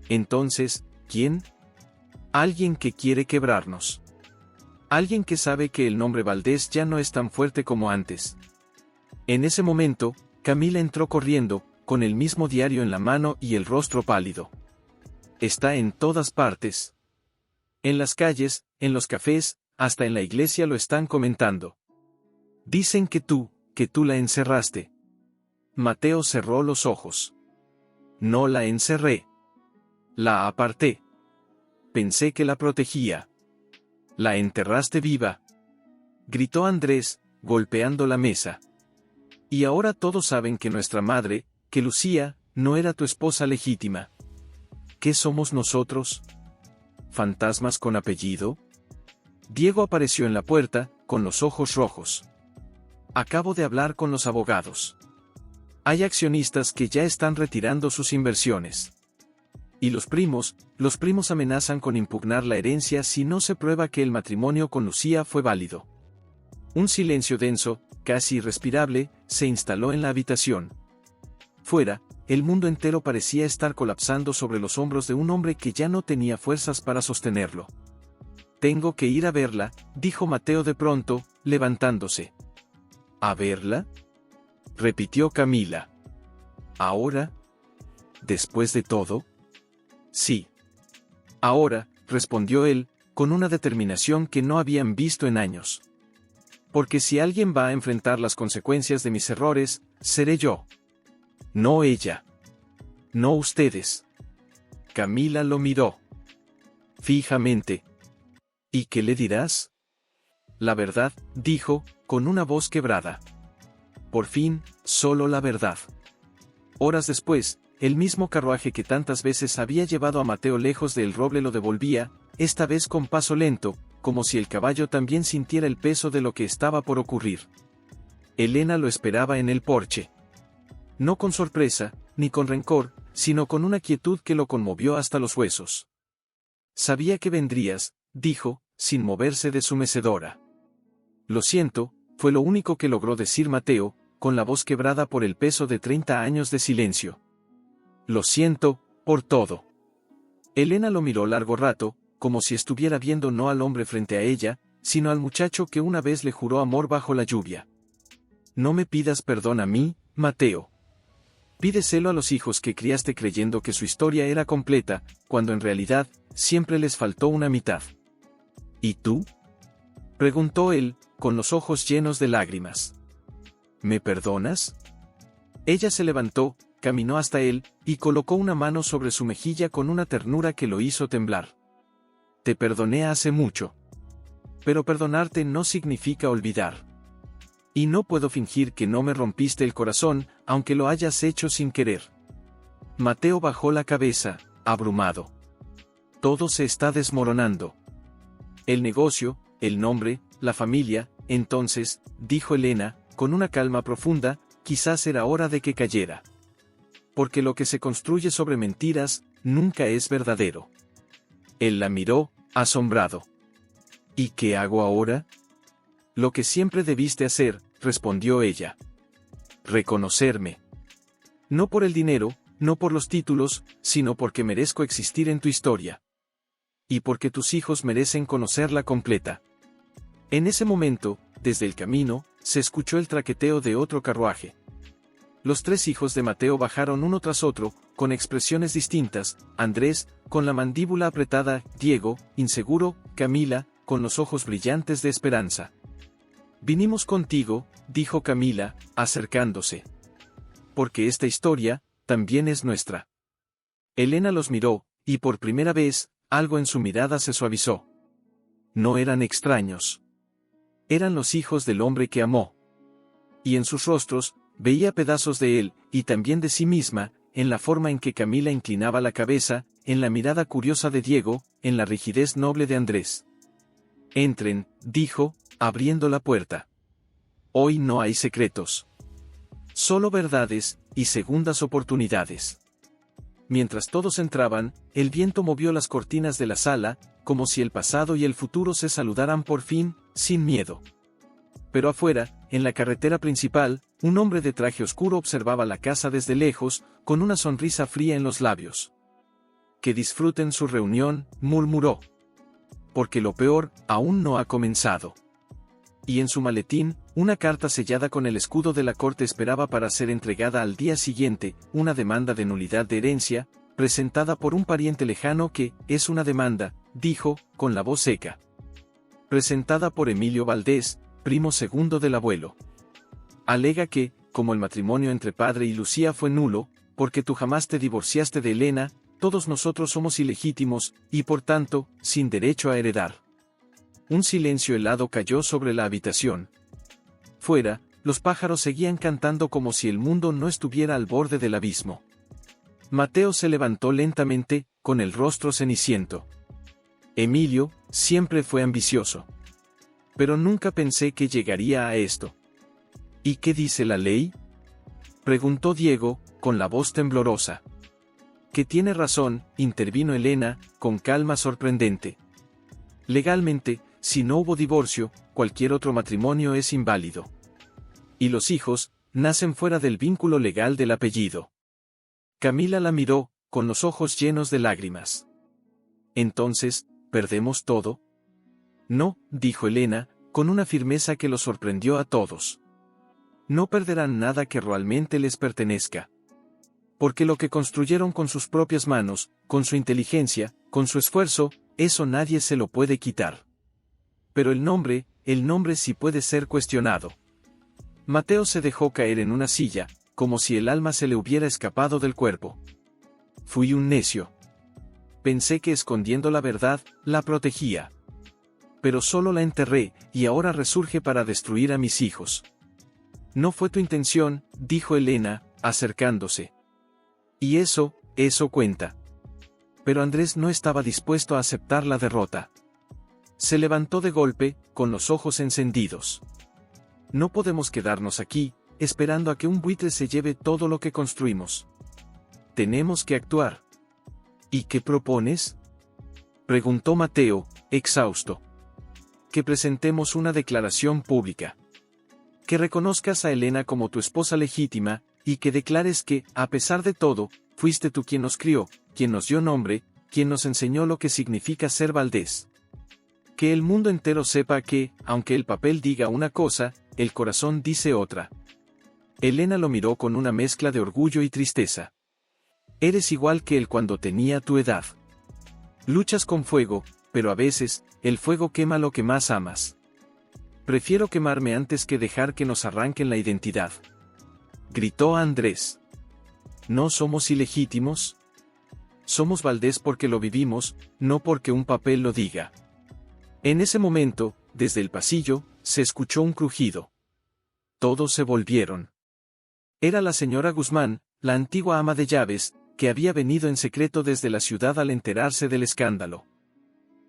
S1: Entonces, ¿quién? Alguien que quiere quebrarnos. Alguien que sabe que el nombre Valdés ya no es tan fuerte como antes. En ese momento, Camila entró corriendo, con el mismo diario en la mano y el rostro pálido. Está en todas partes. En las calles, en los cafés, hasta en la iglesia lo están comentando. Dicen que tú la encerraste. Mateo cerró los ojos. No la encerré. La aparté. Pensé que la protegía. La enterraste viva. Gritó Andrés, golpeando la mesa. Y ahora todos saben que nuestra madre, que Lucía, no era tu esposa legítima. ¿Qué somos nosotros? ¿Fantasmas con apellido? Diego apareció en la puerta, con los ojos rojos. Acabo de hablar con los abogados. Hay accionistas que ya están retirando sus inversiones. Y los primos amenazan con impugnar la herencia si no se prueba que el matrimonio con Lucía fue válido. Un silencio denso, casi irrespirable, se instaló en la habitación. Fuera, el mundo entero parecía estar colapsando sobre los hombros de un hombre que ya no tenía fuerzas para sostenerlo. Tengo que ir a verla, dijo Mateo de pronto, levantándose. ¿A verla? Repitió Camila. ¿Ahora? ¿Después de todo? Sí. Ahora, respondió él, con una determinación que no habían visto en años. Porque si alguien va a enfrentar las consecuencias de mis errores, seré yo. No ella. No ustedes. Camila lo miró fijamente. ¿Y qué le dirás? La verdad, dijo, con una voz quebrada. Por fin, solo la verdad. Horas después, el mismo carruaje que tantas veces había llevado a Mateo lejos del roble lo devolvía, esta vez con paso lento, como si el caballo también sintiera el peso de lo que estaba por ocurrir. Elena lo esperaba en el porche. No con sorpresa, ni con rencor, sino con una quietud que lo conmovió hasta los huesos. Sabía que vendrías, dijo, sin moverse de su mecedora. Lo siento, fue lo único que logró decir Mateo, con la voz quebrada por el peso de 30 años de silencio. Lo siento, por todo. Elena lo miró largo rato, como si estuviera viendo no al hombre frente a ella, sino al muchacho que una vez le juró amor bajo la lluvia. No me pidas perdón a mí, Mateo. Pídeselo a los hijos que criaste creyendo que su historia era completa, cuando en realidad, siempre les faltó una mitad. ¿Y tú? Preguntó él, con los ojos llenos de lágrimas. ¿Me perdonas? Ella se levantó, caminó hasta él, y colocó una mano sobre su mejilla con una ternura que lo hizo temblar. Te perdoné hace mucho. Pero perdonarte no significa olvidar. Y no puedo fingir que no me rompiste el corazón, aunque lo hayas hecho sin querer. Mateo bajó la cabeza, abrumado. Todo se está desmoronando. El negocio, el nombre, la familia, entonces, dijo Elena, con una calma profunda, quizás era hora de que cayera. Porque lo que se construye sobre mentiras, nunca es verdadero. Él la miró, asombrado. ¿Y qué hago ahora? Lo que siempre debiste hacer, respondió ella. Reconocerme. No por el dinero, no por los títulos, sino porque merezco existir en tu historia. Y porque tus hijos merecen conocerla completa. En ese momento, desde el camino, se escuchó el traqueteo de otro carruaje. Los 3 hijos de Mateo bajaron uno tras otro, con expresiones distintas, Andrés, con la mandíbula apretada, Diego, inseguro, Camila, con los ojos brillantes de esperanza. Vinimos contigo, dijo Camila, acercándose. Porque esta historia, también es nuestra. Elena los miró, y por primera vez, algo en su mirada se suavizó. No eran extraños. Eran los hijos del hombre que amó. Y en sus rostros, veía pedazos de él, y también de sí misma, en la forma en que Camila inclinaba la cabeza, en la mirada curiosa de Diego, en la rigidez noble de Andrés. Entren, dijo, abriendo la puerta. Hoy no hay secretos. Solo verdades, y segundas oportunidades. Mientras todos entraban, el viento movió las cortinas de la sala, como si el pasado y el futuro se saludaran por fin, sin miedo. Pero afuera, en la carretera principal, Un hombre de traje oscuro observaba la casa desde lejos, con una sonrisa fría en los labios. «Que disfruten su reunión», murmuró. «Porque lo peor aún no ha comenzado». Y en su maletín, una carta sellada con el escudo de la corte esperaba para ser entregada al día siguiente, una demanda de nulidad de herencia, presentada por un pariente lejano que, es una demanda, dijo, con la voz seca. Presentada por Emilio Valdés, primo segundo del abuelo. Alega que, como el matrimonio entre padre y Lucía fue nulo, porque tú jamás te divorciaste de Elena, todos nosotros somos ilegítimos, y por tanto, sin derecho a heredar. Un silencio helado cayó sobre la habitación. Fuera, los pájaros seguían cantando como si el mundo no estuviera al borde del abismo. Mateo se levantó lentamente, con el rostro ceniciento. Emilio, siempre fue ambicioso. Pero nunca pensé que llegaría a esto. ¿Y qué dice la ley?, preguntó Diego, con la voz temblorosa. Que tiene razón, intervino Elena, con calma sorprendente. Legalmente, si no hubo divorcio, cualquier otro matrimonio es inválido. Y los hijos, nacen fuera del vínculo legal del apellido. Camila la miró, con los ojos llenos de lágrimas. Entonces, ¿perdemos todo? No, dijo Elena, con una firmeza que los sorprendió a todos. No perderán nada que realmente les pertenezca. Porque lo que construyeron con sus propias manos, con su inteligencia, con su esfuerzo, eso nadie se lo puede quitar. Pero el nombre sí puede ser cuestionado. Mateo se dejó caer en una silla, como si el alma se le hubiera escapado del cuerpo. Fui un necio. Pensé que escondiendo la verdad, la protegía. Pero solo la enterré, y ahora resurge para destruir a mis hijos. No fue tu intención, dijo Elena, acercándose. Y eso cuenta. Pero Andrés no estaba dispuesto a aceptar la derrota. Se levantó de golpe, con los ojos encendidos. No podemos quedarnos aquí, esperando a que un buitre se lleve todo lo que construimos. Tenemos que actuar. ¿Y qué propones?, preguntó Mateo, exhausto. Que presentemos una declaración pública. Que reconozcas a Elena como tu esposa legítima, y que declares que, a pesar de todo, fuiste tú quien nos crió, quien nos dio nombre, quien nos enseñó lo que significa ser Valdés. Que el mundo entero sepa que, aunque el papel diga una cosa, el corazón dice otra. Elena lo miró con una mezcla de orgullo y tristeza. Eres igual que él cuando tenía tu edad. Luchas con fuego, pero a veces, el fuego quema lo que más amas. Prefiero quemarme antes que dejar que nos arranquen la identidad. Gritó Andrés. ¿No somos ilegítimos? Somos Valdés porque lo vivimos, no porque un papel lo diga. En ese momento, desde el pasillo, se escuchó un crujido. Todos se volvieron. Era la señora Guzmán, la antigua ama de llaves, que había venido en secreto desde la ciudad al enterarse del escándalo.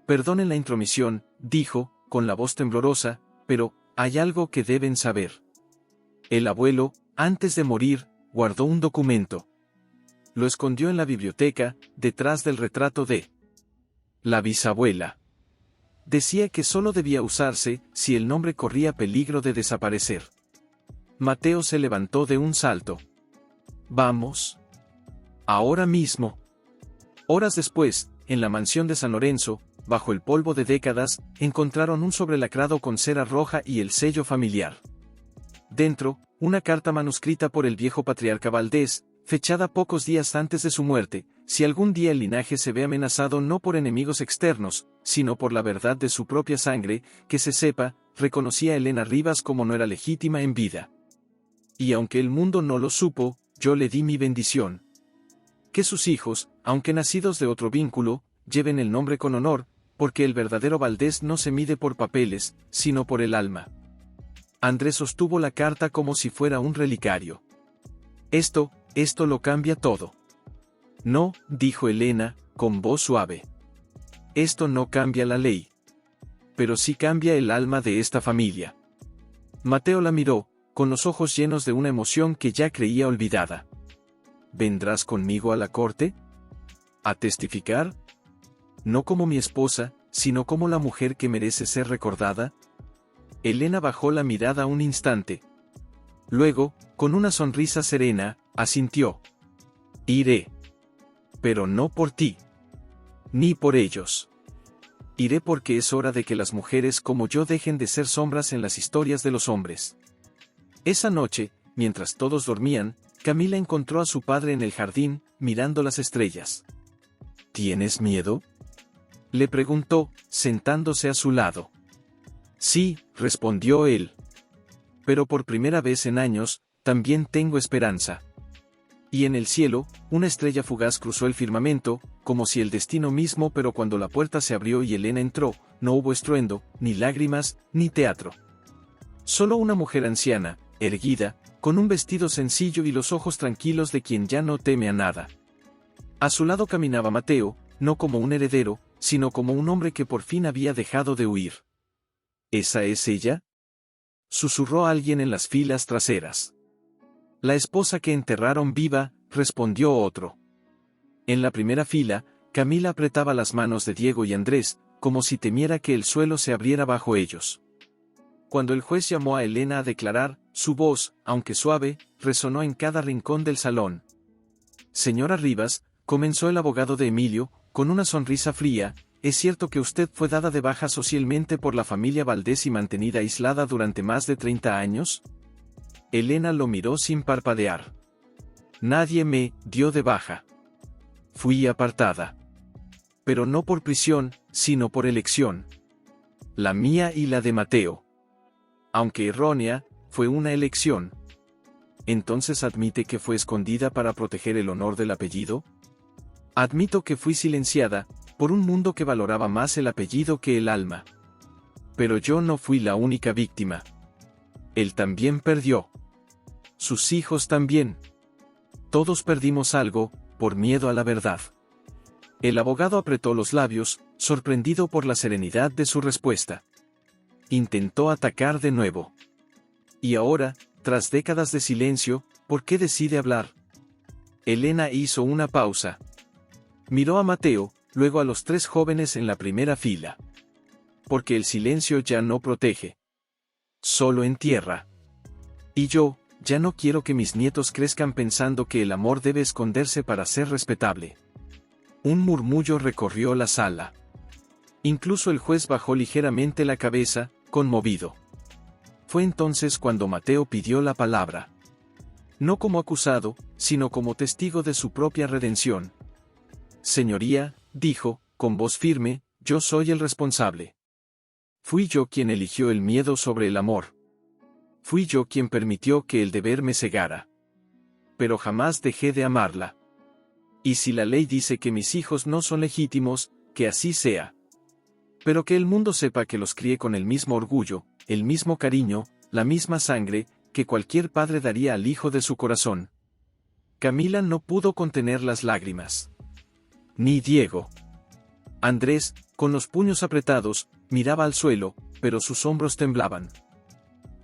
S1: Perdonen la intromisión, dijo, con la voz temblorosa, pero, hay algo que deben saber. El abuelo, antes de morir, guardó un documento. Lo escondió en la biblioteca, detrás del retrato de la bisabuela. Decía que solo debía usarse si el nombre corría peligro de desaparecer. Mateo se levantó de un salto. Vamos. Ahora mismo. Horas después, en la mansión de San Lorenzo, bajo el polvo de décadas, encontraron un sobrelacrado con cera roja y el sello familiar. Dentro, una carta manuscrita por el viejo patriarca Valdés, fechada pocos días antes de su muerte: si algún día el linaje se ve amenazado no por enemigos externos, sino por la verdad de su propia sangre, que se sepa, reconocía a Elena Rivas como no era legítima en vida. Y aunque el mundo no lo supo, yo le di mi bendición. Que sus hijos, aunque nacidos de otro vínculo, lleven el nombre con honor, porque el verdadero Valdés no se mide por papeles, sino por el alma. Andrés sostuvo la carta como si fuera un relicario. Esto lo cambia todo. No, dijo Elena, con voz suave. Esto no cambia la ley. Pero sí cambia el alma de esta familia. Mateo la miró, con los ojos llenos de una emoción que ya creía olvidada. ¿Vendrás conmigo a la corte? ¿A testificar? No como mi esposa, sino como la mujer que merece ser recordada. Elena bajó la mirada un instante. Luego, con una sonrisa serena, asintió. Iré. Pero no por ti. Ni por ellos. Iré porque es hora de que las mujeres como yo dejen de ser sombras en las historias de los hombres. Esa noche, mientras todos dormían, Camila encontró a su padre en el jardín, mirando las estrellas. ¿Tienes miedo?, le preguntó, sentándose a su lado. Sí, respondió él. Pero por primera vez en años, también tengo esperanza. Y en el cielo, una estrella fugaz cruzó el firmamento, como si el destino mismo, pero cuando la puerta se abrió y Elena entró, no hubo estruendo, ni lágrimas, ni teatro. Solo una mujer anciana, erguida, con un vestido sencillo y los ojos tranquilos de quien ya no teme a nada. A su lado caminaba Mateo, no como un heredero, sino como un hombre que por fin había dejado de huir. ¿Esa es ella?, susurró alguien en las filas traseras. La esposa que enterraron viva, respondió otro. En la primera fila, Camila apretaba las manos de Diego y Andrés, como si temiera que el suelo se abriera bajo ellos. Cuando el juez llamó a Elena a declarar, su voz, aunque suave, resonó en cada rincón del salón. Señora Rivas, comenzó el abogado de Emilio, con una sonrisa fría, ¿es cierto que usted fue dada de baja socialmente por la familia Valdés y mantenida aislada durante más de 30 años? Elena lo miró sin parpadear. Nadie me dio de baja. Fui apartada. Pero no por prisión, sino por elección. La mía y la de Mateo. Aunque errónea, fue una elección. ¿Entonces admite que fue escondida para proteger el honor del apellido? Admito que fui silenciada, por un mundo que valoraba más el apellido que el alma. Pero yo no fui la única víctima. Él también perdió. Sus hijos también. Todos perdimos algo, por miedo a la verdad. El abogado apretó los labios, sorprendido por la serenidad de su respuesta. Intentó atacar de nuevo. Y ahora, tras décadas de silencio, ¿por qué decide hablar? Elena hizo una pausa. Miró a Mateo, luego a los 3 jóvenes en la primera fila. Porque el silencio ya no protege. Solo entierra. Y yo, ya no quiero que mis nietos crezcan pensando que el amor debe esconderse para ser respetable. Un murmullo recorrió la sala. Incluso el juez bajó ligeramente la cabeza, conmovido. Fue entonces cuando Mateo pidió la palabra. No como acusado, sino como testigo de su propia redención. Señoría, dijo, con voz firme, yo soy el responsable. Fui yo quien eligió el miedo sobre el amor. Fui yo quien permitió que el deber me cegara. Pero jamás dejé de amarla. Y si la ley dice que mis hijos no son legítimos, que así sea. Pero que el mundo sepa que los crié con el mismo orgullo, el mismo cariño, la misma sangre, que cualquier padre daría al hijo de su corazón. Camila no pudo contener las lágrimas. Ni Diego. Andrés, con los puños apretados, miraba al suelo, pero sus hombros temblaban.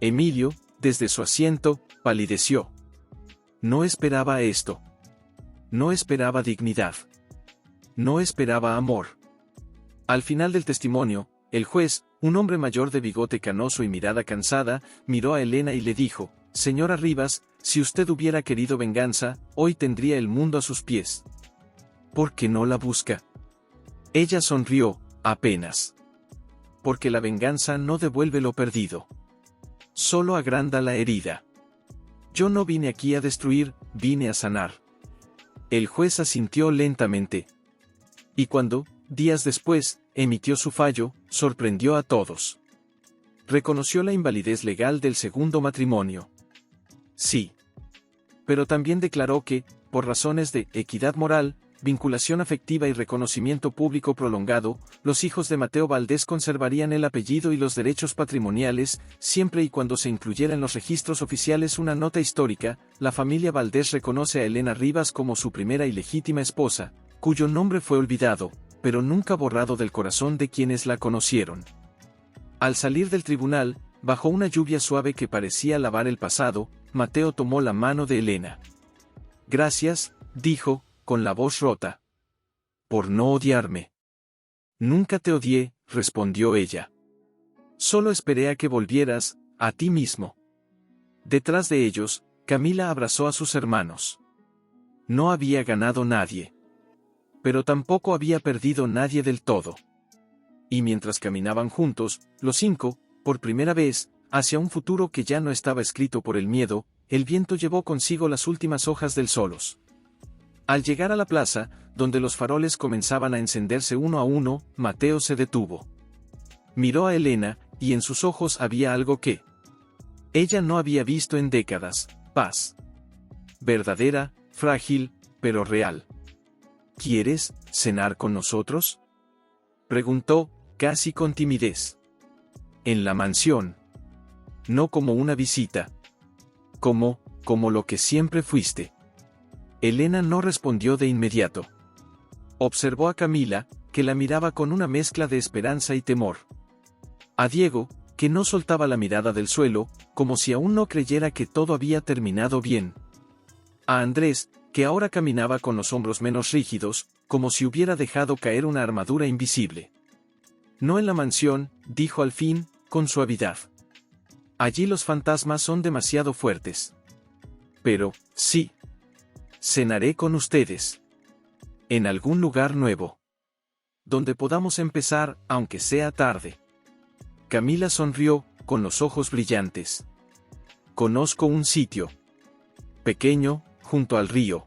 S1: Emilio, desde su asiento, palideció. No esperaba esto. No esperaba dignidad. No esperaba amor. Al final del testimonio, el juez, un hombre mayor de bigote canoso y mirada cansada, miró a Elena y le dijo, Señora Rivas, si usted hubiera querido venganza, hoy tendría el mundo a sus pies. ¿Por qué no la busca? Ella sonrió, apenas. Porque la venganza no devuelve lo perdido. Solo agranda la herida. Yo no vine aquí a destruir, vine a sanar. El juez asintió lentamente. Y cuando, días después, emitió su fallo, sorprendió a todos. Reconoció la invalidez legal del segundo matrimonio. Sí. Pero también declaró que, por razones de equidad moral, vinculación afectiva y reconocimiento público prolongado, los hijos de Mateo Valdés conservarían el apellido y los derechos patrimoniales, siempre y cuando se incluyera en los registros oficiales una nota histórica. La familia Valdés reconoce a Elena Rivas como su primera y legítima esposa, cuyo nombre fue olvidado, pero nunca borrado del corazón de quienes la conocieron. Al salir del tribunal, bajo una lluvia suave que parecía lavar el pasado, Mateo tomó la mano de Elena. Gracias, dijo, con la voz rota. Por no odiarme. Nunca te odié, respondió ella. Solo esperé a que volvieras, a ti mismo. Detrás de ellos, Camila abrazó a sus hermanos. No había ganado nadie. Pero tampoco había perdido nadie del todo. Y mientras caminaban juntos, los 5, por primera vez, hacia un futuro que ya no estaba escrito por el miedo, el viento llevó consigo las últimas hojas del solos. Al llegar a la plaza, donde los faroles comenzaban a encenderse uno a uno, Mateo se detuvo. Miró a Elena, y en sus ojos había algo que ella no había visto en décadas: paz. Verdadera, frágil, pero real. ¿Quieres cenar con nosotros?, preguntó, casi con timidez. En la mansión. No como una visita. Como lo que siempre fuiste. Elena no respondió de inmediato. Observó a Camila, que la miraba con una mezcla de esperanza y temor. A Diego, que no soltaba la mirada del suelo, como si aún no creyera que todo había terminado bien. A Andrés, que ahora caminaba con los hombros menos rígidos, como si hubiera dejado caer una armadura invisible. No en la mansión, dijo al fin, con suavidad. Allí los fantasmas son demasiado fuertes. Pero, sí. Cenaré con ustedes. En algún lugar nuevo. Donde podamos empezar, aunque sea tarde. Camila sonrió, con los ojos brillantes. Conozco un sitio. Pequeño, junto al río.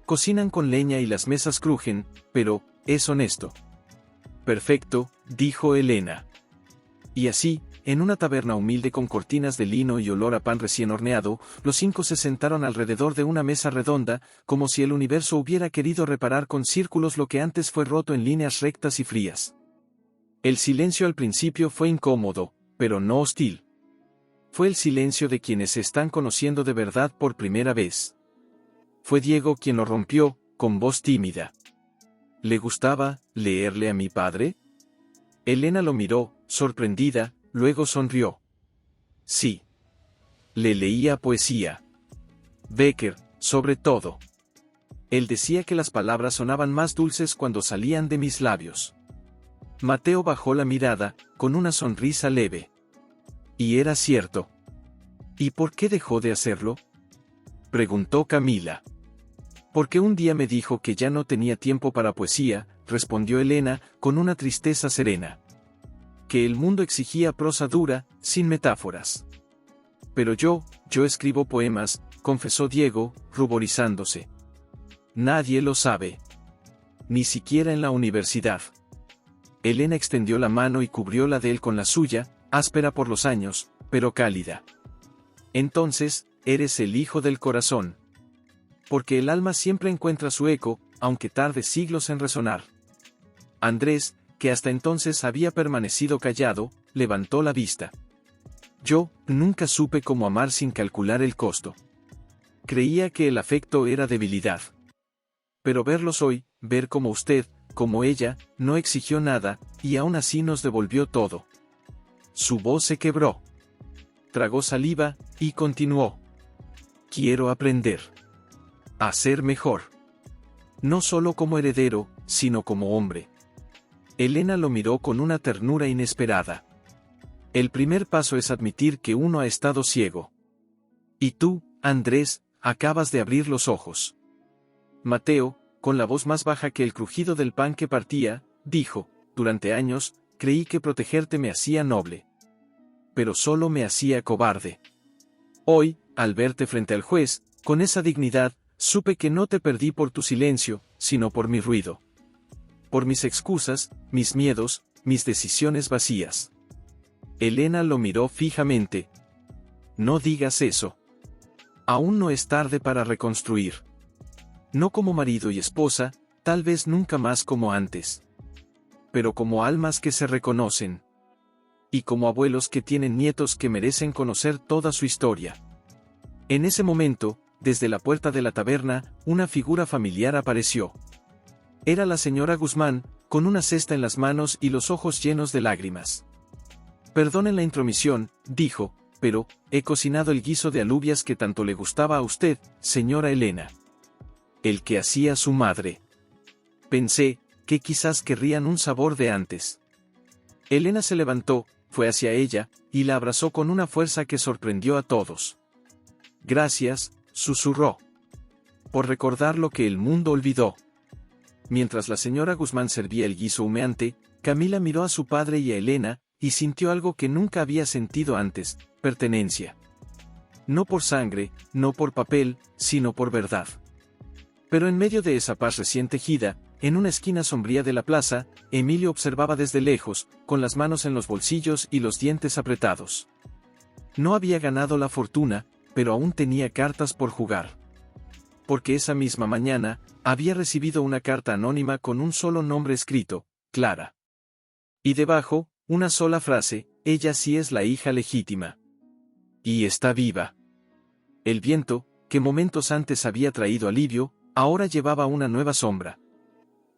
S1: Cocinan con leña y las mesas crujen, pero es honesto. Perfecto, dijo Elena. Y así, en una taberna humilde con cortinas de lino y olor a pan recién horneado, los 5 se sentaron alrededor de una mesa redonda, como si el universo hubiera querido reparar con círculos lo que antes fue roto en líneas rectas y frías. El silencio al principio fue incómodo, pero no hostil. Fue el silencio de quienes se están conociendo de verdad por primera vez. Fue Diego quien lo rompió, con voz tímida. ¿Le gustaba leerle a mi padre? Elena lo miró, sorprendida, luego sonrió. Sí. Le leía poesía. Becker, sobre todo. Él decía que las palabras sonaban más dulces cuando salían de mis labios. Mateo bajó la mirada, con una sonrisa leve. Y era cierto. ¿Y por qué dejó de hacerlo?, preguntó Camila. Porque un día me dijo que ya no tenía tiempo para poesía, respondió Elena, con una tristeza serena. Que el mundo exigía prosa dura, sin metáforas. Pero yo escribo poemas, confesó Diego, ruborizándose. Nadie lo sabe. Ni siquiera en la universidad. Elena extendió la mano y cubrió la de él con la suya, áspera por los años, pero cálida. Entonces, eres el hijo del corazón. Porque el alma siempre encuentra su eco, aunque tarde siglos en resonar. Andrés, que hasta entonces había permanecido callado, levantó la vista. Yo nunca supe cómo amar sin calcular el costo. Creía que el afecto era debilidad. Pero verlos hoy, ver como usted, como ella, no exigió nada, y aún así nos devolvió todo. Su voz se quebró. Tragó saliva, y continuó. Quiero aprender. A ser mejor. No solo como heredero, sino como hombre. Elena lo miró con una ternura inesperada. El primer paso es admitir que uno ha estado ciego. Y tú, Andrés, acabas de abrir los ojos. Mateo, con la voz más baja que el crujido del pan que partía, dijo, durante años, creí que protegerte me hacía noble. Pero solo me hacía cobarde. Hoy, al verte frente al juez, con esa dignidad, supe que no te perdí por tu silencio, sino por mi ruido. Por mis excusas, mis miedos, mis decisiones vacías. Elena lo miró fijamente. No digas eso. Aún no es tarde para reconstruir. No como marido y esposa, tal vez nunca más como antes. Pero como almas que se reconocen. Y como abuelos que tienen nietos que merecen conocer toda su historia. En ese momento, desde la puerta de la taberna, una figura familiar apareció. Era la señora Guzmán, con una cesta en las manos y los ojos llenos de lágrimas. Perdonen la intromisión, dijo, pero he cocinado el guiso de alubias que tanto le gustaba a usted, señora Elena. El que hacía su madre. Pensé que quizás querrían un sabor de antes. Elena se levantó, fue hacia ella, y la abrazó con una fuerza que sorprendió a todos. Gracias, susurró. Por recordar lo que el mundo olvidó. Mientras la señora Guzmán servía el guiso humeante, Camila miró a su padre y a Elena, y sintió algo que nunca había sentido antes: pertenencia. No por sangre, no por papel, sino por verdad. Pero en medio de esa paz recién tejida, en una esquina sombría de la plaza, Emilio observaba desde lejos, con las manos en los bolsillos y los dientes apretados. No había ganado la fortuna, pero aún tenía cartas por jugar. Porque esa misma mañana, había recibido una carta anónima con un solo nombre escrito: Clara. Y debajo, una sola frase: ella sí es la hija legítima. Y está viva. El viento, que momentos antes había traído alivio, ahora llevaba una nueva sombra.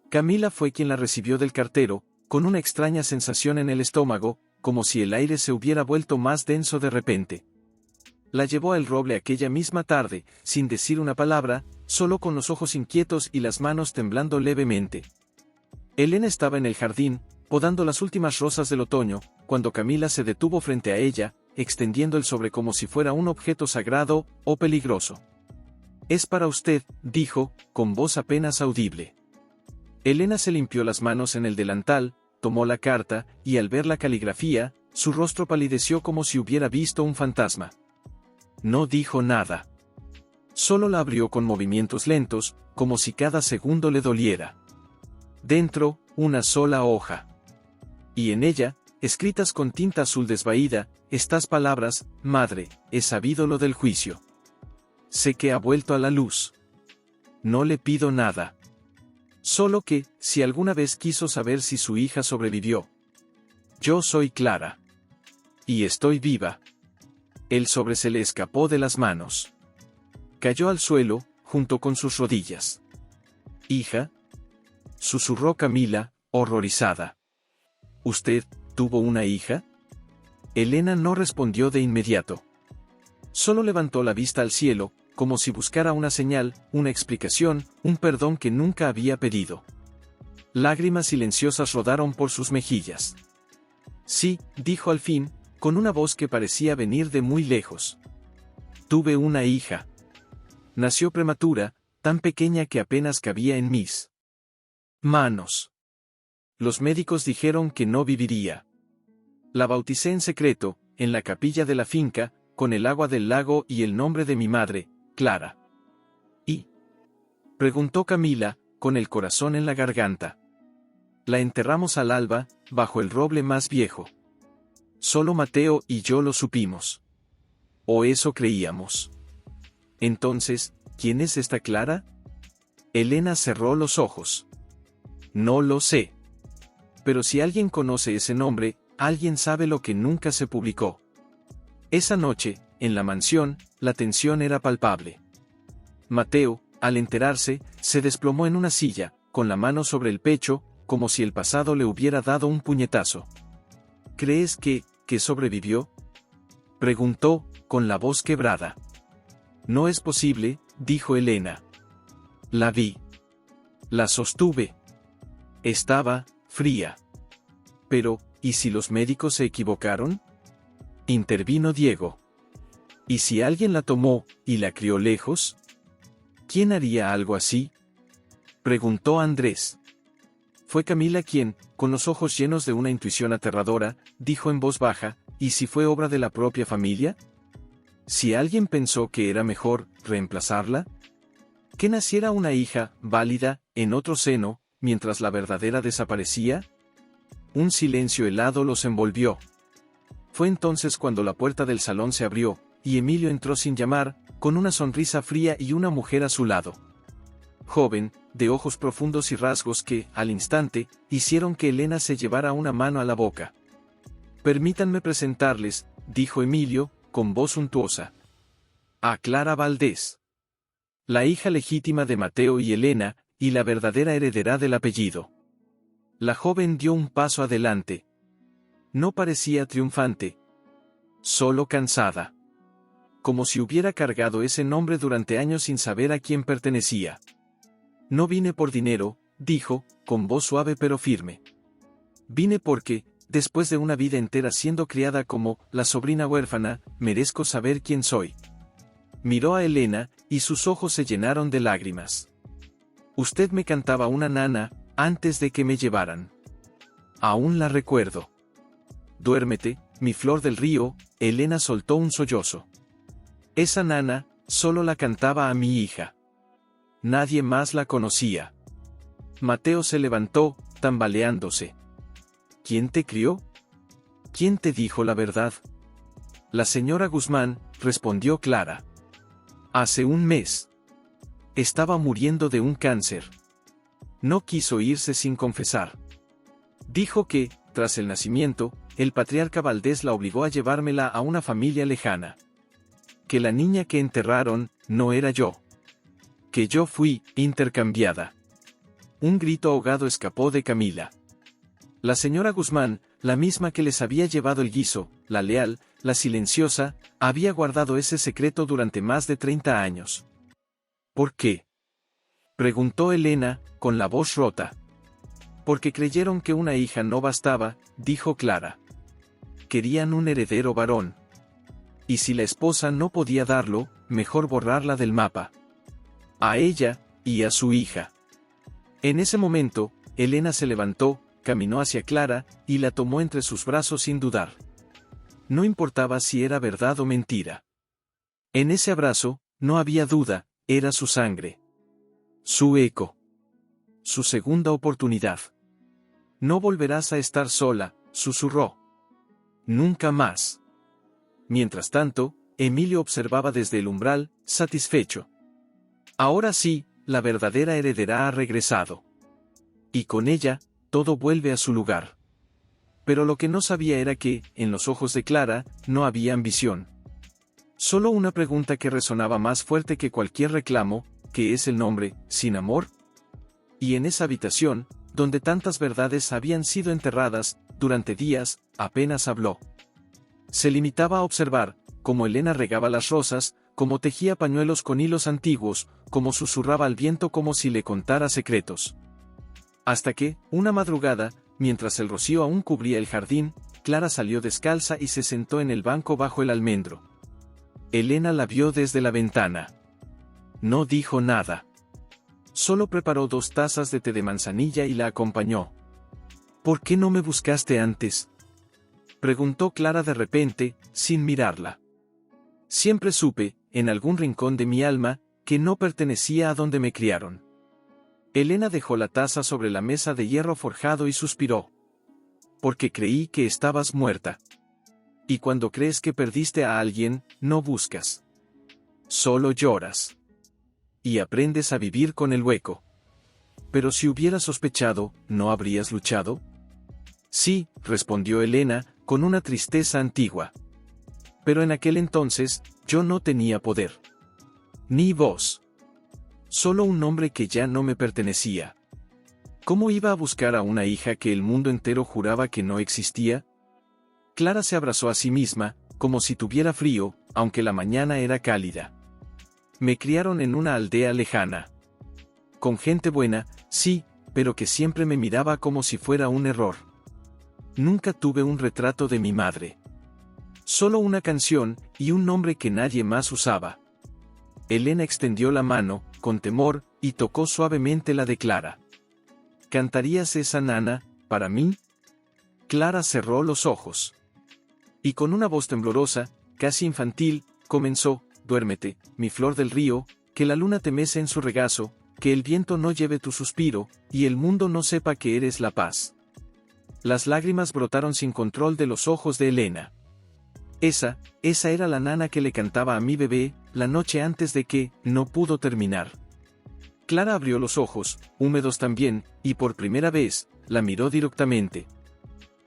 S1: Camila fue quien la recibió del cartero, con una extraña sensación en el estómago, como si el aire se hubiera vuelto más denso de repente. La llevó al roble aquella misma tarde, sin decir una palabra, solo con los ojos inquietos y las manos temblando levemente. Elena estaba en el jardín, podando las últimas rosas del otoño, cuando Camila se detuvo frente a ella, extendiendo el sobre como si fuera un objeto sagrado o peligroso. «Es para usted», dijo, con voz apenas audible. Elena se limpió las manos en el delantal, tomó la carta, y al ver la caligrafía, su rostro palideció como si hubiera visto un fantasma. No dijo nada. Solo la abrió con movimientos lentos, como si cada segundo le doliera. Dentro, una sola hoja. Y en ella, escritas con tinta azul desvaída, estas palabras: «Madre, he sabido lo del juicio. Sé que ha vuelto a la luz. No le pido nada. Solo que, si alguna vez quiso saber si su hija sobrevivió. Yo soy Clara. Y estoy viva». El sobre se le escapó de las manos. Cayó al suelo, junto con sus rodillas. «¿Hija?», susurró Camila, horrorizada. «¿Usted tuvo una hija?». Elena no respondió de inmediato. Solo levantó la vista al cielo, como si buscara una señal, una explicación, un perdón que nunca había pedido. Lágrimas silenciosas rodaron por sus mejillas. «Sí», dijo al fin, con una voz que parecía venir de muy lejos. «Tuve una hija. Nació prematura, tan pequeña que apenas cabía en mis manos. Los médicos dijeron que no viviría. La bauticé en secreto, en la capilla de la finca, con el agua del lago y el nombre de mi madre, Clara». «¿Y?», preguntó Camila, con el corazón en la garganta. «La enterramos al alba, bajo el roble más viejo. Solo Mateo y yo lo supimos. O eso creíamos». «Entonces, ¿quién es esta Clara?». Elena cerró los ojos. «No lo sé. Pero si alguien conoce ese nombre, alguien sabe lo que nunca se publicó». Esa noche, en la mansión, la tensión era palpable. Mateo, al enterarse, se desplomó en una silla, con la mano sobre el pecho, como si el pasado le hubiera dado un puñetazo. «¿Crees que sobrevivió?», preguntó, con la voz quebrada. «No es posible», dijo Elena. «La vi. La sostuve. Estaba fría». «Pero, ¿y si los médicos se equivocaron?», intervino Diego. «¿Y si alguien la tomó, y la crió lejos?». «¿Quién haría algo así?», preguntó Andrés. Fue Camila quien, con los ojos llenos de una intuición aterradora, dijo en voz baja: «¿Y si fue obra de la propia familia? ¿Si alguien pensó que era mejor reemplazarla? ¿Que naciera una hija, válida, en otro seno, mientras la verdadera desaparecía?». Un silencio helado los envolvió. Fue entonces cuando la puerta del salón se abrió, y Emilio entró sin llamar, con una sonrisa fría y una mujer a su lado. Joven, de ojos profundos y rasgos que, al instante, hicieron que Elena se llevara una mano a la boca. «Permítanme presentarles», dijo Emilio, con voz suntuosa. «A Clara Valdés. La hija legítima de Mateo y Elena, y la verdadera heredera del apellido». La joven dio un paso adelante. No parecía triunfante. Solo cansada. Como si hubiera cargado ese nombre durante años sin saber a quién pertenecía. «No vine por dinero», dijo, con voz suave pero firme. «Vine porque, después de una vida entera siendo criada como la sobrina huérfana, merezco saber quién soy». miró a Elena, y sus ojos se llenaron de lágrimas. Usted me cantaba una nana, antes de que me llevaran. Aún la recuerdo. Duérmete, mi flor del río, Elena soltó un sollozo. Esa nana, solo la cantaba a mi hija. Nadie más la conocía. Mateo se levantó, tambaleándose. ¿Quién te crió? ¿Quién te dijo la verdad? La señora Guzmán, respondió Clara. Hace un mes. Estaba muriendo de un cáncer. No quiso irse sin confesar. Dijo que, tras el nacimiento, el patriarca Valdés la obligó a llevármela a una familia lejana. Que la niña que enterraron, no era yo. Que yo fui intercambiada. Un grito ahogado escapó de Camila. La señora Guzmán, la misma que les había llevado el guiso, la leal, la silenciosa, había guardado ese secreto durante más de 30 años. ¿Por qué? Preguntó Elena, con la voz rota. Porque creyeron que una hija no bastaba, dijo Clara. Querían un heredero varón. Y si la esposa no podía darlo, mejor borrarla del mapa. A ella, y a su hija. En ese momento, Elena se levantó, caminó hacia Clara, y la tomó entre sus brazos sin dudar. No importaba si era verdad o mentira. En ese abrazo, no había duda, era su sangre. Su eco. Su segunda oportunidad. No volverás a estar sola, susurró. Nunca más. Mientras tanto, Emilio observaba desde el umbral, satisfecho. Ahora sí, la verdadera heredera ha regresado. Y con ella, todo vuelve a su lugar. Pero lo que no sabía era que, en los ojos de Clara, no había ambición. Solo una pregunta que resonaba más fuerte que cualquier reclamo, ¿qué es el nombre, sin amor? Y en esa habitación, donde tantas verdades habían sido enterradas, durante días, apenas habló. Se limitaba a observar, cómo Elena regaba las rosas, cómo tejía pañuelos con hilos antiguos, cómo susurraba al viento como si le contara secretos. Hasta que, una madrugada, mientras el rocío aún cubría el jardín, Clara salió descalza y se sentó en el banco bajo el almendro. Elena la vio desde la ventana. No dijo nada. Solo preparó 2 tazas de té de manzanilla y la acompañó. ¿Por qué no me buscaste antes? Preguntó Clara de repente, sin mirarla. Siempre supe, en algún rincón de mi alma, que no pertenecía a donde me criaron. Elena dejó la taza sobre la mesa de hierro forjado y suspiró. Porque creí que estabas muerta. Y cuando crees que perdiste a alguien, no buscas. Solo lloras. Y aprendes a vivir con el hueco. Pero si hubieras sospechado, ¿no habrías luchado? Sí, respondió Elena, con una tristeza antigua. Pero en aquel entonces, yo no tenía poder. Ni voz. Solo un nombre que ya no me pertenecía. ¿Cómo iba a buscar a una hija que el mundo entero juraba que no existía? Clara se abrazó a sí misma, como si tuviera frío, aunque la mañana era cálida. Me criaron en una aldea lejana. Con gente buena, sí, pero que siempre me miraba como si fuera un error. Nunca tuve un retrato de mi madre. Solo una canción, y un nombre que nadie más usaba. Elena extendió la mano, con temor, y tocó suavemente la de Clara. ¿Cantarías esa nana, para mí? Clara cerró los ojos. Y con una voz temblorosa, casi infantil, comenzó, duérmete, mi flor del río, que la luna te mece en su regazo, que el viento no lleve tu suspiro, y el mundo no sepa que eres la paz. Las lágrimas brotaron sin control de los ojos de Elena. Esa era la nana que le cantaba a mi bebé, la noche antes de que, no pudo terminar. Clara abrió los ojos, húmedos también, y por primera vez, la miró directamente.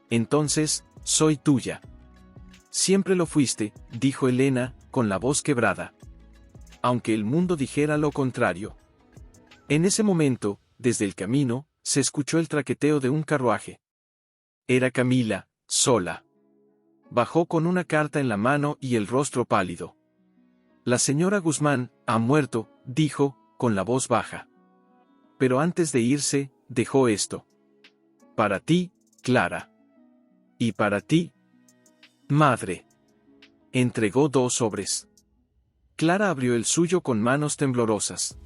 S1: Entonces, soy tuya. Siempre lo fuiste, dijo Elena, con la voz quebrada. Aunque el mundo dijera lo contrario. En ese momento, desde el camino, se escuchó el traqueteo de un carruaje. Era Camila, sola. Bajó con una carta en la mano y el rostro pálido. La señora Guzmán, ha muerto, dijo, con la voz baja. Pero antes de irse, dejó esto. Para ti, Clara. Y para ti, madre. Entregó 2 sobres. Clara abrió el suyo con manos temblorosas.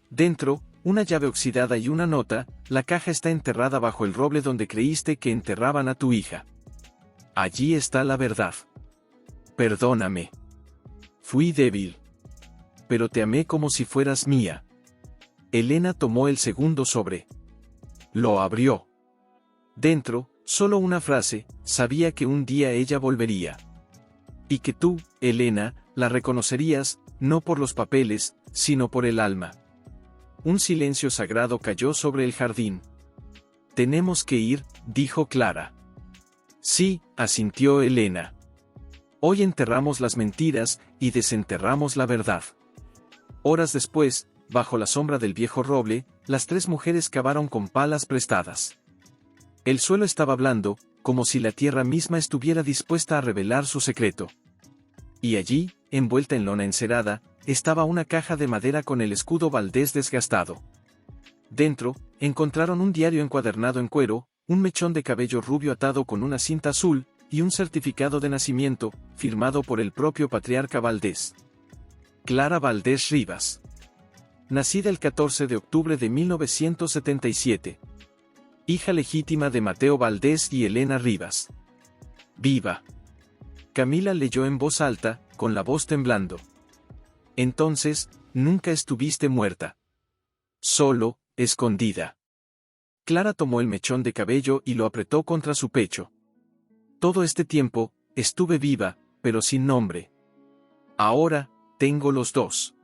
S1: Dentro, una llave oxidada y una nota: la caja está enterrada bajo el roble donde creíste que enterraban a tu hija. Allí está la verdad. Perdóname. Fui débil. Pero te amé como si fueras mía. Elena tomó el segundo sobre. Lo abrió. Dentro, solo una frase: sabía que un día ella volvería. Y que tú, Elena, la reconocerías, no por los papeles, sino por el alma. Un silencio sagrado cayó sobre el jardín. Tenemos que ir, dijo Clara. Sí, asintió Elena. Hoy enterramos las mentiras y desenterramos la verdad. Horas después, bajo la sombra del viejo roble, las tres mujeres cavaron con palas prestadas. El suelo estaba blando, como si la tierra misma estuviera dispuesta a revelar su secreto. Y allí, envuelta en lona encerada, estaba una caja de madera con el escudo Valdés desgastado. Dentro, encontraron un diario encuadernado en cuero, un mechón de cabello rubio atado con una cinta azul, y un certificado de nacimiento, firmado por el propio patriarca Valdés. Clara Valdés Rivas. Nacida el 14 de octubre de 1977. Hija legítima de Mateo Valdés y Elena Rivas. ¡Viva! Camila leyó en voz alta, con la voz temblando. Entonces, nunca estuviste muerta. Solo, escondida. Clara tomó el mechón de cabello y lo apretó contra su pecho. Todo este tiempo, estuve viva, pero sin nombre. Ahora, tengo los dos.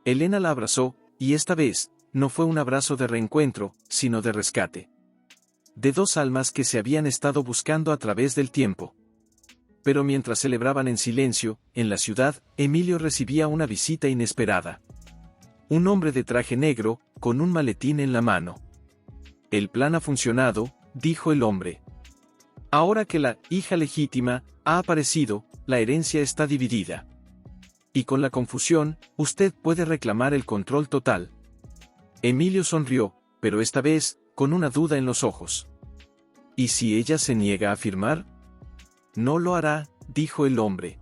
S1: Elena la abrazó, y esta vez, no fue un abrazo de reencuentro, sino de rescate. De dos almas que se habían estado buscando a través del tiempo. Pero mientras celebraban en silencio, en la ciudad, Emilio recibía una visita inesperada. Un hombre de traje negro, con un maletín en la mano. El plan ha funcionado, dijo el hombre. Ahora que la hija legítima ha aparecido, la herencia está dividida. Y con la confusión, usted puede reclamar el control total. Emilio sonrió, pero esta vez, con una duda en los ojos. ¿Y si ella se niega a firmar? No lo hará, dijo el hombre.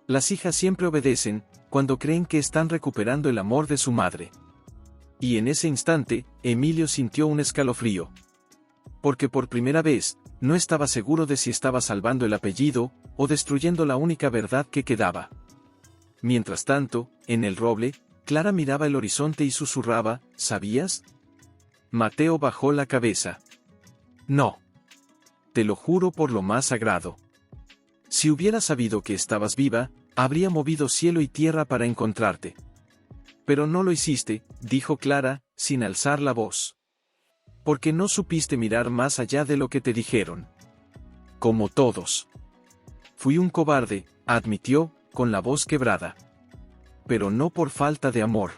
S1: Las hijas siempre obedecen, cuando creen que están recuperando el amor de su madre. Y en ese instante, Emilio sintió un escalofrío. Porque por primera vez, no estaba seguro de si estaba salvando el apellido, o destruyendo la única verdad que quedaba. Mientras tanto, en el roble, Clara miraba el horizonte y susurraba: ¿sabías? Mateo bajó la cabeza. No. Te lo juro por lo más sagrado. Si hubiera sabido que estabas viva, habría movido cielo y tierra para encontrarte. Pero no lo hiciste, dijo Clara, sin alzar la voz. Porque no supiste mirar más allá de lo que te dijeron. Como todos. Fui un cobarde, admitió, con la voz quebrada. Pero no por falta de amor.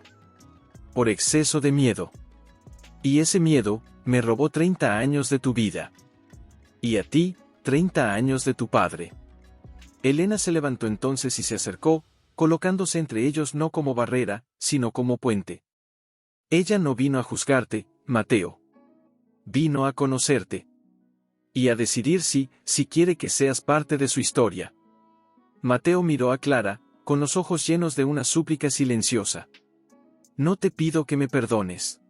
S1: Por exceso de miedo. Y ese miedo, me robó 30 años de tu vida. Y a ti, 30 años de tu padre. Elena se levantó entonces y se acercó, colocándose entre ellos no como barrera, sino como puente. Ella no vino a juzgarte, Mateo. Vino a conocerte. Y a decidir si quiere que seas parte de su historia. Mateo miró a Clara, con los ojos llenos de una súplica silenciosa. No te pido que me perdones.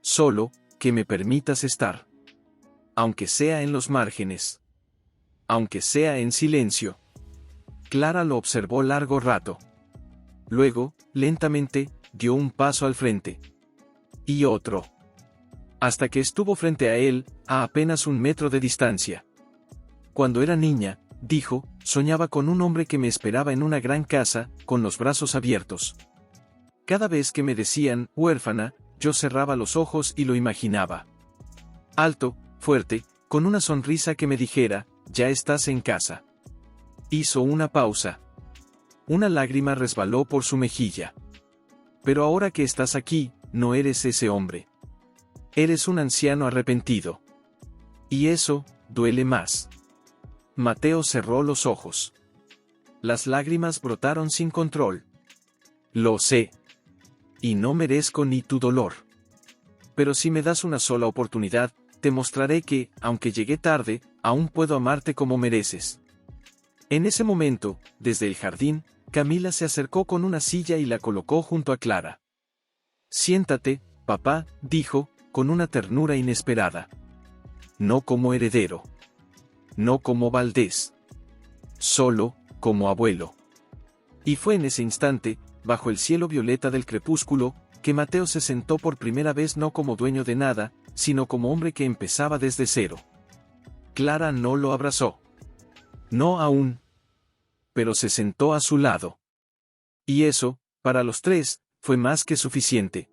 S1: Solo, que me permitas estar. Aunque sea en los márgenes. Aunque sea en silencio. Clara lo observó largo rato. Luego, lentamente, dio un paso al frente. Y otro. Hasta que estuvo frente a él, a apenas 1 metro de distancia. Cuando era niña, dijo, soñaba con un hombre que me esperaba en una gran casa, con los brazos abiertos. Cada vez que me decían, huérfana, yo cerraba los ojos y lo imaginaba. Alto, fuerte, con una sonrisa que me dijera, ya estás en casa. Hizo una pausa. Una lágrima resbaló por su mejilla. Pero ahora que estás aquí, no eres ese hombre. Eres un anciano arrepentido. Y eso, duele más. Mateo cerró los ojos. Las lágrimas brotaron sin control. Lo sé. Y no merezco ni tu dolor. Pero si me das una sola oportunidad, te mostraré que, aunque llegué tarde, aún puedo amarte como mereces. En ese momento, desde el jardín, Camila se acercó con una silla y la colocó junto a Clara. Siéntate, papá, dijo, con una ternura inesperada. No como heredero. No como Valdés. Solo, como abuelo. Y fue en ese instante, bajo el cielo violeta del crepúsculo, que Mateo se sentó por primera vez no como dueño de nada, sino como hombre que empezaba desde cero. Clara no lo abrazó. No aún. Pero se sentó a su lado. Y eso, para los tres, fue más que suficiente.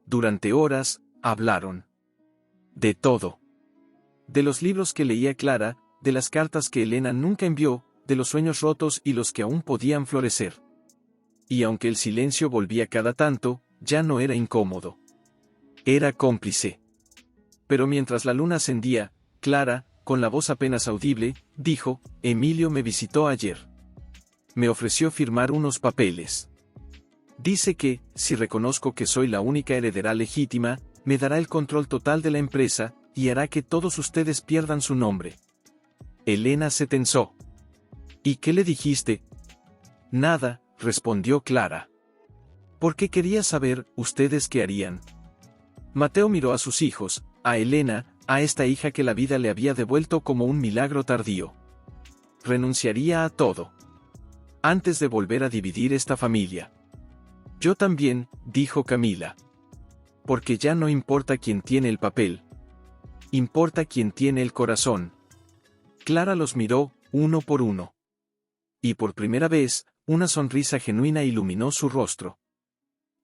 S1: Durante horas, hablaron. De todo. De los libros que leía Clara, de las cartas que Elena nunca envió, de los sueños rotos y los que aún podían florecer. Y aunque el silencio volvía cada tanto, ya no era incómodo. Era cómplice. Pero mientras la luna ascendía, Clara, con la voz apenas audible, dijo, Emilio me visitó ayer. Me ofreció firmar unos papeles. Dice que, si reconozco que soy la única heredera legítima, me dará el control total de la empresa, y hará que todos ustedes pierdan su nombre. Elena se tensó. ¿Y qué le dijiste? Nada, respondió Clara. Porque quería saber, ¿ustedes qué harían? Mateo miró a sus hijos, a Elena, a esta hija que la vida le había devuelto como un milagro tardío. Renunciaría a todo. Antes de volver a dividir esta familia. Yo también, dijo Camila. Porque ya no importa quién tiene el papel. Importa quién tiene el corazón. Clara los miró, uno por uno. Y por primera vez, una sonrisa genuina iluminó su rostro.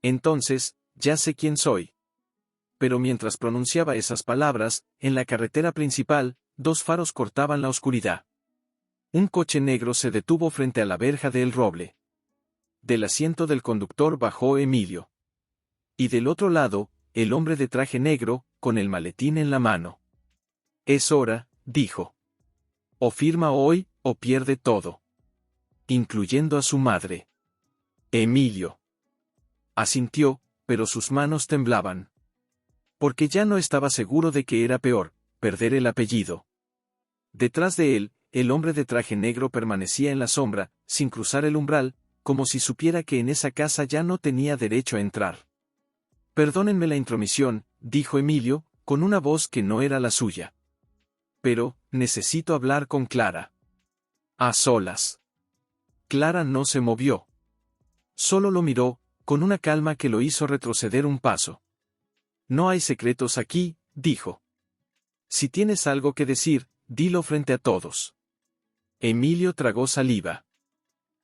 S1: Entonces, ya sé quién soy. Pero mientras pronunciaba esas palabras, en la carretera principal, dos faros cortaban la oscuridad. Un coche negro se detuvo frente a la verja de El Roble. Del asiento del conductor bajó Emilio. Y del otro lado, el hombre de traje negro, con el maletín en la mano. Es hora, dijo. O firma hoy, o pierde todo. Incluyendo a su madre. Emilio. Asintió, pero sus manos temblaban. Porque ya no estaba seguro de que era peor, perder el apellido. Detrás de él, el hombre de traje negro permanecía en la sombra, sin cruzar el umbral, como si supiera que en esa casa ya no tenía derecho a entrar. Perdónenme la intromisión, dijo Emilio, con una voz que no era la suya. Pero, necesito hablar con Clara. A solas. Clara no se movió. Solo lo miró, con una calma que lo hizo retroceder un paso. No hay secretos aquí, dijo. Si tienes algo que decir, dilo frente a todos. Emilio tragó saliva.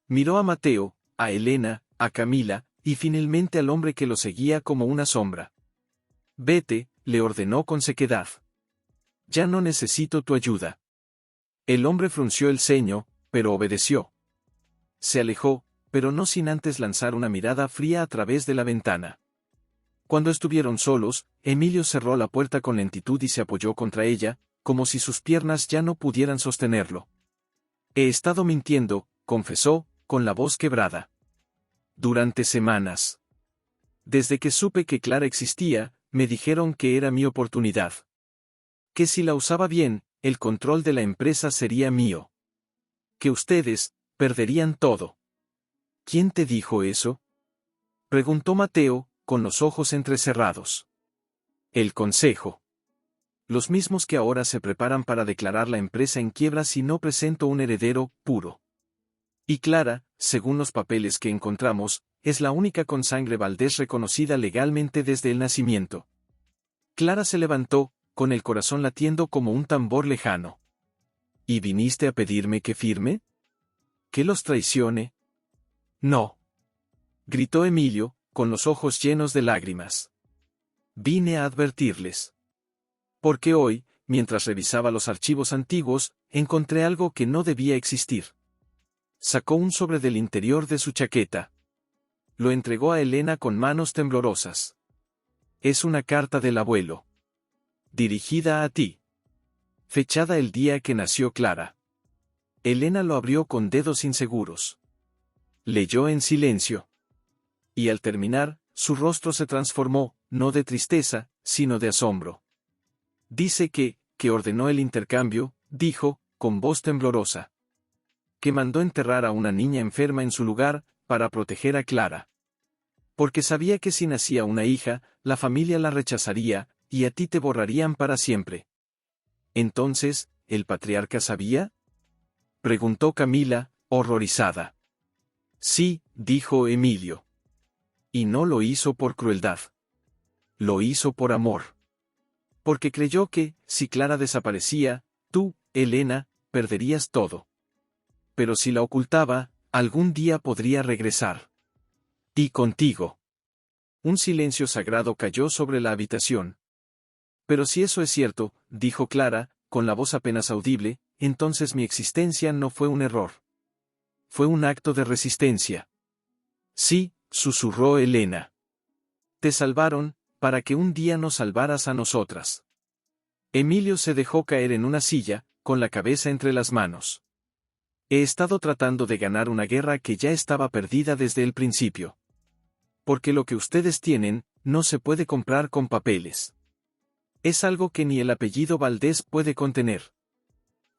S1: Miró a Mateo, a Elena, a Camila, y finalmente al hombre que lo seguía como una sombra. Vete, le ordenó con sequedad. Ya no necesito tu ayuda. El hombre frunció el ceño, pero obedeció. Se alejó, pero no sin antes lanzar una mirada fría a través de la ventana. Cuando estuvieron solos, Emilio cerró la puerta con lentitud y se apoyó contra ella, como si sus piernas ya no pudieran sostenerlo. He estado mintiendo, confesó, con la voz quebrada. Durante semanas. Desde que supe que Clara existía, me dijeron que era mi oportunidad. Que si la usaba bien, el control de la empresa sería mío. Que ustedes, perderían todo. ¿Quién te dijo eso? Preguntó Mateo, con los ojos entrecerrados. El consejo. Los mismos que ahora se preparan para declarar la empresa en quiebra si no presento un heredero puro. Y Clara, según los papeles que encontramos, es la única con sangre Valdés reconocida legalmente desde el nacimiento. Clara se levantó, con el corazón latiendo como un tambor lejano. ¿Y viniste a pedirme que firme? ¿Que los traicione? No. Gritó Emilio, con los ojos llenos de lágrimas. Vine a advertirles. Porque hoy, mientras revisaba los archivos antiguos, encontré algo que no debía existir. Sacó un sobre del interior de su chaqueta. Lo entregó a Elena con manos temblorosas. Es una carta del abuelo. Dirigida a ti. Fechada el día que nació Clara. Elena lo abrió con dedos inseguros. Leyó en silencio. Y al terminar, su rostro se transformó, no de tristeza, sino de asombro. Dice que ordenó el intercambio, dijo, con voz temblorosa. que mandó enterrar a una niña enferma en su lugar, para proteger a Clara. Porque sabía que si nacía una hija, la familia la rechazaría, y a ti te borrarían para siempre. Entonces, ¿el patriarca sabía? Preguntó Camila, horrorizada. Sí, dijo Emilio. Y no lo hizo por crueldad. Lo hizo por amor. Porque creyó que, si Clara desaparecía, tú, Elena, perderías todo. Pero si la ocultaba, algún día podría regresar. Y contigo. Un silencio sagrado cayó sobre la habitación. Pero si eso es cierto, dijo Clara, con la voz apenas audible, entonces mi existencia no fue un error. Fue un acto de resistencia. Sí, susurró Elena. Te salvaron, para que un día nos salvaras a nosotras. Emilio se dejó caer en una silla, con la cabeza entre las manos. He estado tratando de ganar una guerra que ya estaba perdida desde el principio. Porque lo que ustedes tienen, no se puede comprar con papeles. Es algo que ni el apellido Valdés puede contener.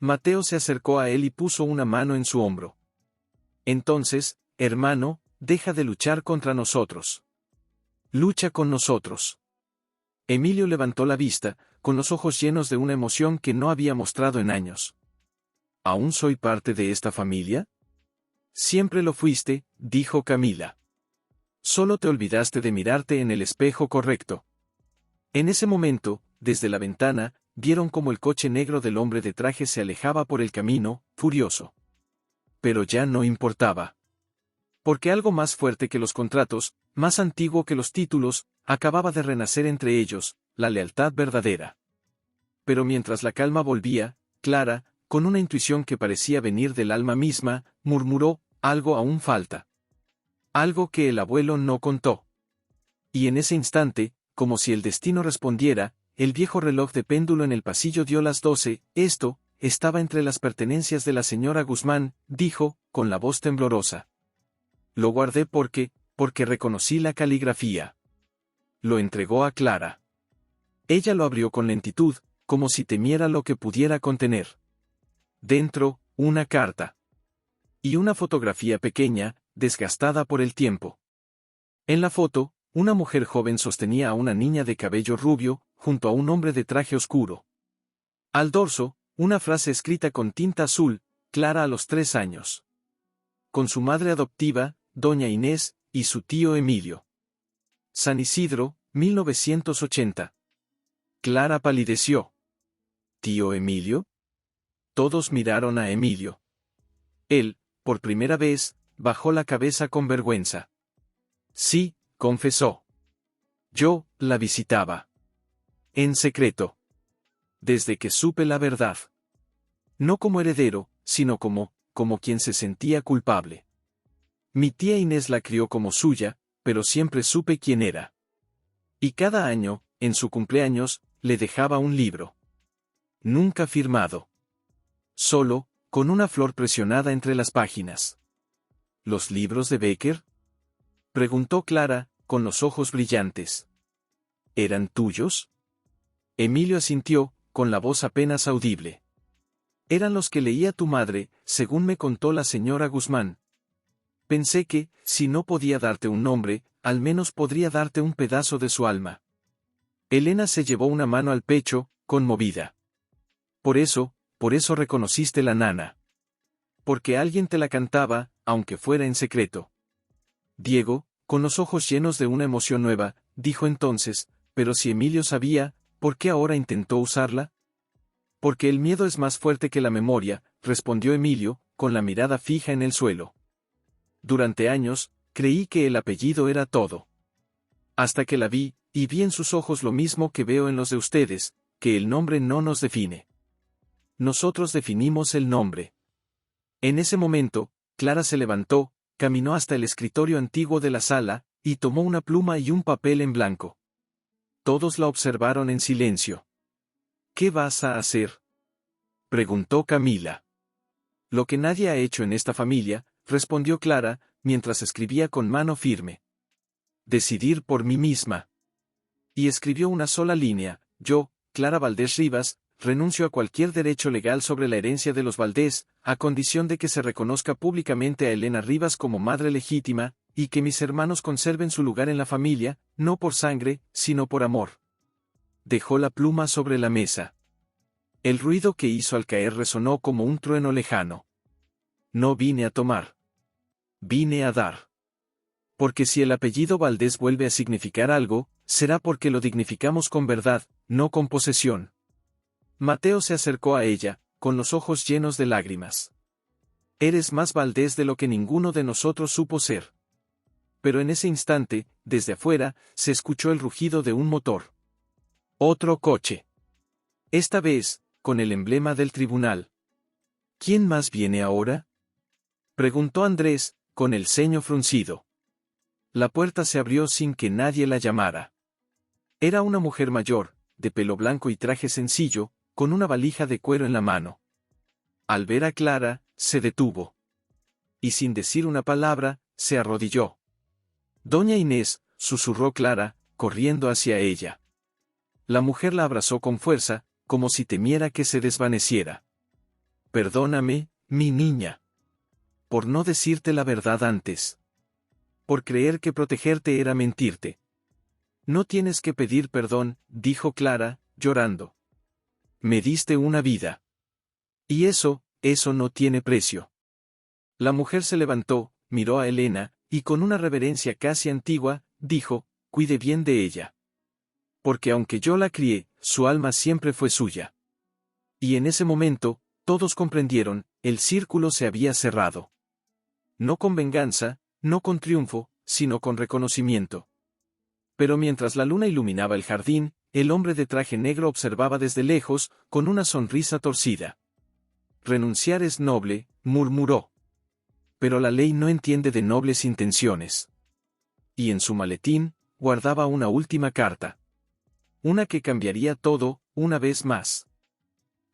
S1: Mateo se acercó a él y puso una mano en su hombro. Entonces, hermano, deja de luchar contra nosotros. Lucha con nosotros. Emilio levantó la vista, con los ojos llenos de una emoción que no había mostrado en años. ¿Aún soy parte de esta familia? Siempre lo fuiste, dijo Camila. Solo te olvidaste de mirarte en el espejo correcto. En ese momento, desde la ventana, vieron cómo el coche negro del hombre de traje se alejaba por el camino, furioso. Pero ya no importaba. Porque algo más fuerte que los contratos, más antiguo que los títulos, acababa de renacer entre ellos, la lealtad verdadera. Pero mientras la calma volvía, Clara, con una intuición que parecía venir del alma misma, murmuró, algo aún falta. Algo que el abuelo no contó. Y en ese instante, como si el destino respondiera, el viejo reloj de péndulo en el pasillo dio las 12, esto, estaba entre las pertenencias de la señora Guzmán, dijo, con la voz temblorosa. Lo guardé porque reconocí la caligrafía. Lo entregó a Clara. Ella lo abrió con lentitud, como si temiera lo que pudiera contener. Dentro, una carta. Y una fotografía pequeña, desgastada por el tiempo. En la foto, una mujer joven sostenía a una niña de cabello rubio, junto a un hombre de traje oscuro. Al dorso, una frase escrita con tinta azul, Clara a los 3 años. Con su madre adoptiva, doña Inés, y su tío Emilio. San Isidro, 1980. Clara palideció. ¿Tío Emilio? Todos miraron a Emilio. Él, por primera vez, bajó la cabeza con vergüenza. Sí, confesó. Yo, la visitaba. En secreto. Desde que supe la verdad. No como heredero, sino como quien se sentía culpable. Mi tía Inés la crió como suya, pero siempre supe quién era. Y cada año, en su cumpleaños, le dejaba un libro. Nunca firmado. Solo, con una flor presionada entre las páginas. ¿Los libros de Becker? Preguntó Clara, con los ojos brillantes. ¿Eran tuyos? Emilio asintió, con la voz apenas audible. Eran los que leía tu madre, según me contó la señora Guzmán. Pensé que, si no podía darte un nombre, al menos podría darte un pedazo de su alma. Elena se llevó una mano al pecho, conmovida. Por eso reconociste la nana. Porque alguien te la cantaba, aunque fuera en secreto. Diego, con los ojos llenos de una emoción nueva, dijo entonces, pero si Emilio sabía, ¿por qué ahora intentó usarla? Porque el miedo es más fuerte que la memoria, respondió Emilio, con la mirada fija en el suelo. Durante años, creí que el apellido era todo. Hasta que la vi, y vi en sus ojos lo mismo que veo en los de ustedes, que el nombre no nos define. Nosotros definimos el nombre. En ese momento, Clara se levantó, caminó hasta el escritorio antiguo de la sala, y tomó una pluma y un papel en blanco. Todos la observaron en silencio. ¿Qué vas a hacer?, preguntó Camila. Lo que nadie ha hecho en esta familia, respondió Clara, mientras escribía con mano firme. Decidir por mí misma. Y escribió una sola línea: yo, Clara Valdés Rivas, renuncio a cualquier derecho legal sobre la herencia de los Valdés, a condición de que se reconozca públicamente a Elena Rivas como madre legítima, y que mis hermanos conserven su lugar en la familia, no por sangre, sino por amor. Dejó la pluma sobre la mesa. El ruido que hizo al caer resonó como un trueno lejano. No vine a tomar. Vine a dar. Porque si el apellido Valdés vuelve a significar algo, será porque lo dignificamos con verdad, no con posesión. Mateo se acercó a ella, con los ojos llenos de lágrimas. Eres más Valdés de lo que ninguno de nosotros supo ser. Pero en ese instante, desde afuera, se escuchó el rugido de un motor. Otro coche. Esta vez, con el emblema del tribunal. ¿Quién más viene ahora?, preguntó Andrés, con el ceño fruncido. La puerta se abrió sin que nadie la llamara. Era una mujer mayor, de pelo blanco y traje sencillo, con una valija de cuero en la mano. Al ver a Clara, se detuvo. Y sin decir una palabra, se arrodilló. Doña Inés, susurró Clara, corriendo hacia ella. La mujer la abrazó con fuerza, como si temiera que se desvaneciera. Perdóname, mi niña. Por no decirte la verdad antes. Por creer que protegerte era mentirte. No tienes que pedir perdón, dijo Clara, llorando. Me diste una vida. Y eso no tiene precio. La mujer se levantó, miró a Elena, y con una reverencia casi antigua, dijo, cuide bien de ella. Porque aunque yo la crié, su alma siempre fue suya. Y en ese momento, todos comprendieron, el círculo se había cerrado. No con venganza, no con triunfo, sino con reconocimiento. Pero mientras la luna iluminaba el jardín, el hombre de traje negro observaba desde lejos, con una sonrisa torcida. Renunciar es noble, murmuró. Pero la ley no entiende de nobles intenciones. Y en su maletín, guardaba una última carta. Una que cambiaría todo, una vez más.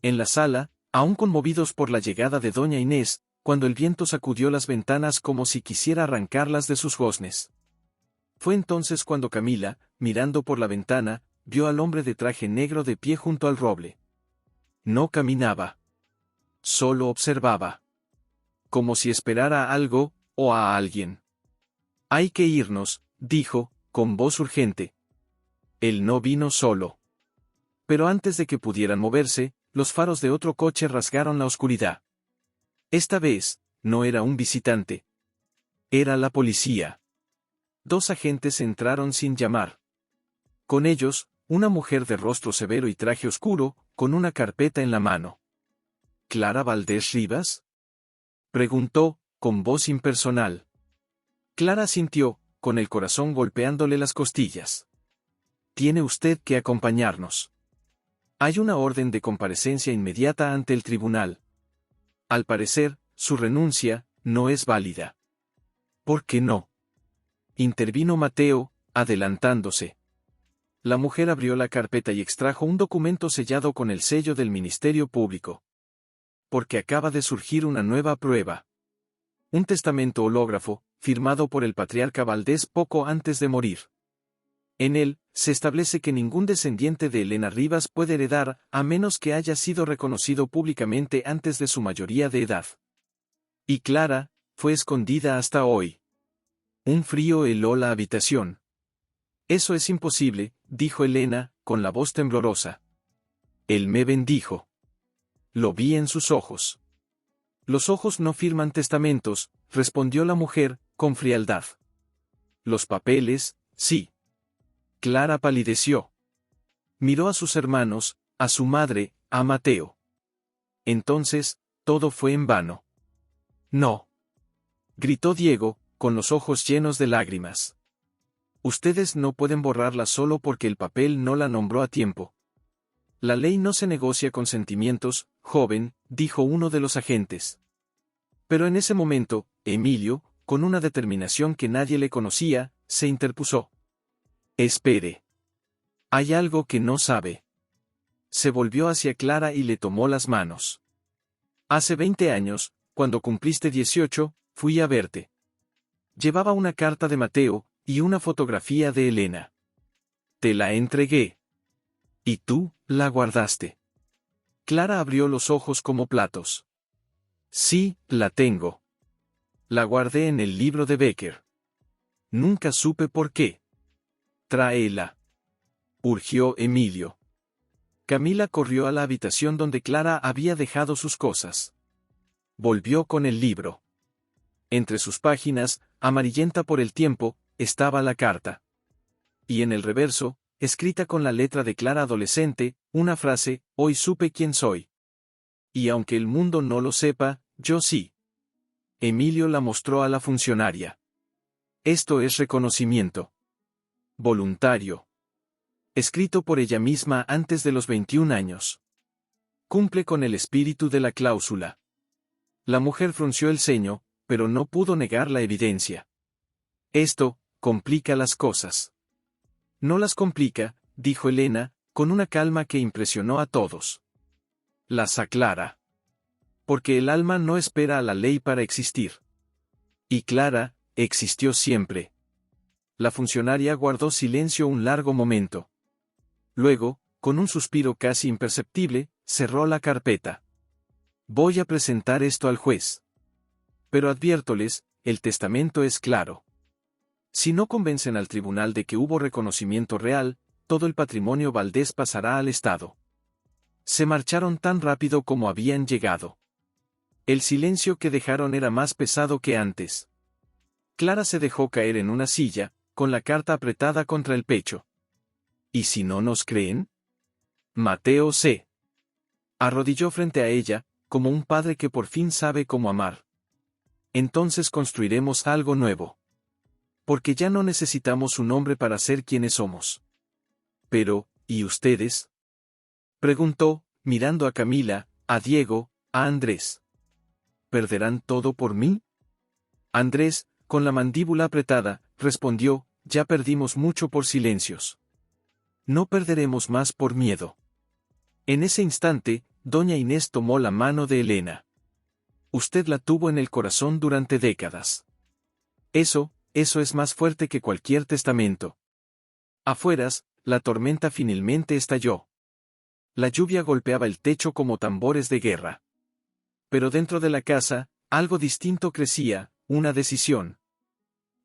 S1: En la sala, aún conmovidos por la llegada de doña Inés, cuando el viento sacudió las ventanas como si quisiera arrancarlas de sus goznes. Fue entonces cuando Camila, mirando por la ventana, vio al hombre de traje negro de pie junto al roble. No caminaba. Solo observaba. Como si esperara a algo, o a alguien. Hay que irnos, dijo, con voz urgente. Él no vino solo. Pero antes de que pudieran moverse, los faros de otro coche rasgaron la oscuridad. Esta vez, no era un visitante. Era la policía. 2 agentes entraron sin llamar. Con ellos, una mujer de rostro severo y traje oscuro, con una carpeta en la mano. ¿Clara Valdés Rivas?, preguntó, con voz impersonal. Clara asintió, con el corazón golpeándole las costillas. Tiene usted que acompañarnos. Hay una orden de comparecencia inmediata ante el tribunal. Al parecer, su renuncia no es válida. ¿Por qué no?, intervino Mateo, adelantándose. La mujer abrió la carpeta y extrajo un documento sellado con el sello del Ministerio Público. Porque acaba de surgir una nueva prueba. Un testamento hológrafo, firmado por el patriarca Valdés poco antes de morir. En él, se establece que ningún descendiente de Elena Rivas puede heredar, a menos que haya sido reconocido públicamente antes de su mayoría de edad. Y Clara, fue escondida hasta hoy. Un frío heló la habitación. Eso es imposible, dijo Elena, con la voz temblorosa. Él me bendijo. Lo vi en sus ojos. Los ojos no firman testamentos, respondió la mujer, con frialdad. Los papeles, sí. Clara palideció. Miró a sus hermanos, a su madre, a Mateo. Entonces, todo fue en vano. No. Gritó Diego, con los ojos llenos de lágrimas. Ustedes no pueden borrarla solo porque el papel no la nombró a tiempo. La ley no se negocia con sentimientos, joven, dijo uno de los agentes. Pero en ese momento, Emilio, con una determinación que nadie le conocía, se interpuso. Espere. Hay algo que no sabe. Se volvió hacia Clara y le tomó las manos. Hace 20 años, cuando cumpliste 18, fui a verte. Llevaba una carta de Mateo, y una fotografía de Elena. Te la entregué. Y tú, la guardaste. Clara abrió los ojos como platos. Sí, la tengo. La guardé en el libro de Becker. Nunca supe por qué. Tráela. Urgió Emilio. Camila corrió a la habitación donde Clara había dejado sus cosas. Volvió con el libro. Entre sus páginas, amarillenta por el tiempo, estaba la carta. Y en el reverso, escrita con la letra de Clara adolescente, una frase: hoy supe quién soy. Y aunque el mundo no lo sepa, yo sí. Emilio la mostró a la funcionaria. Esto es reconocimiento voluntario. Escrito por ella misma antes de los 21 años. Cumple con el espíritu de la cláusula. La mujer frunció el ceño, pero no pudo negar la evidencia. Esto complica las cosas. No las complica, dijo Elena, con una calma que impresionó a todos. Las aclara. Porque el alma no espera a la ley para existir. Y Clara existió siempre. La funcionaria guardó silencio un largo momento. Luego, con un suspiro casi imperceptible, cerró la carpeta. Voy a presentar esto al juez. Pero adviértoles, el testamento es claro. Si no convencen al tribunal de que hubo reconocimiento real, todo el patrimonio Valdés pasará al Estado. Se marcharon tan rápido como habían llegado. El silencio que dejaron era más pesado que antes. Clara se dejó caer en una silla, con la carta apretada contra el pecho. ¿Y si no nos creen? Mateo se arrodilló frente a ella, como un padre que por fin sabe cómo amar. Entonces construiremos algo nuevo. Porque ya no necesitamos un hombre para ser quienes somos. Pero, ¿y ustedes? Preguntó, mirando a Camila, a Diego, a Andrés. ¿Perderán todo por mí? Andrés, con la mandíbula apretada, respondió: ya perdimos mucho por silencios. No perderemos más por miedo. En ese instante, doña Inés tomó la mano de Elena. Usted la tuvo en el corazón durante décadas. Eso es más fuerte que cualquier testamento. Afueras, la tormenta finalmente estalló. La lluvia golpeaba el techo como tambores de guerra. Pero dentro de la casa, algo distinto crecía, una decisión.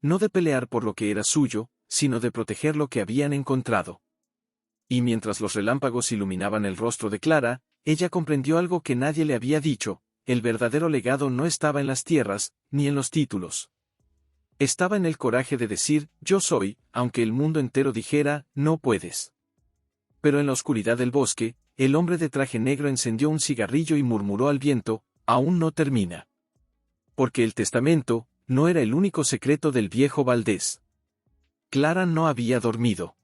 S1: No de pelear por lo que era suyo, sino de proteger lo que habían encontrado. Y mientras los relámpagos iluminaban el rostro de Clara, ella comprendió algo que nadie le había dicho: el verdadero legado no estaba en las tierras, ni en los títulos. Estaba en el coraje de decir: yo soy, aunque el mundo entero dijera: no puedes. Pero en la oscuridad del bosque, el hombre de traje negro encendió un cigarrillo y murmuró al viento: aún no termina. Porque el testamento no era el único secreto del viejo Valdés. Clara no había dormido.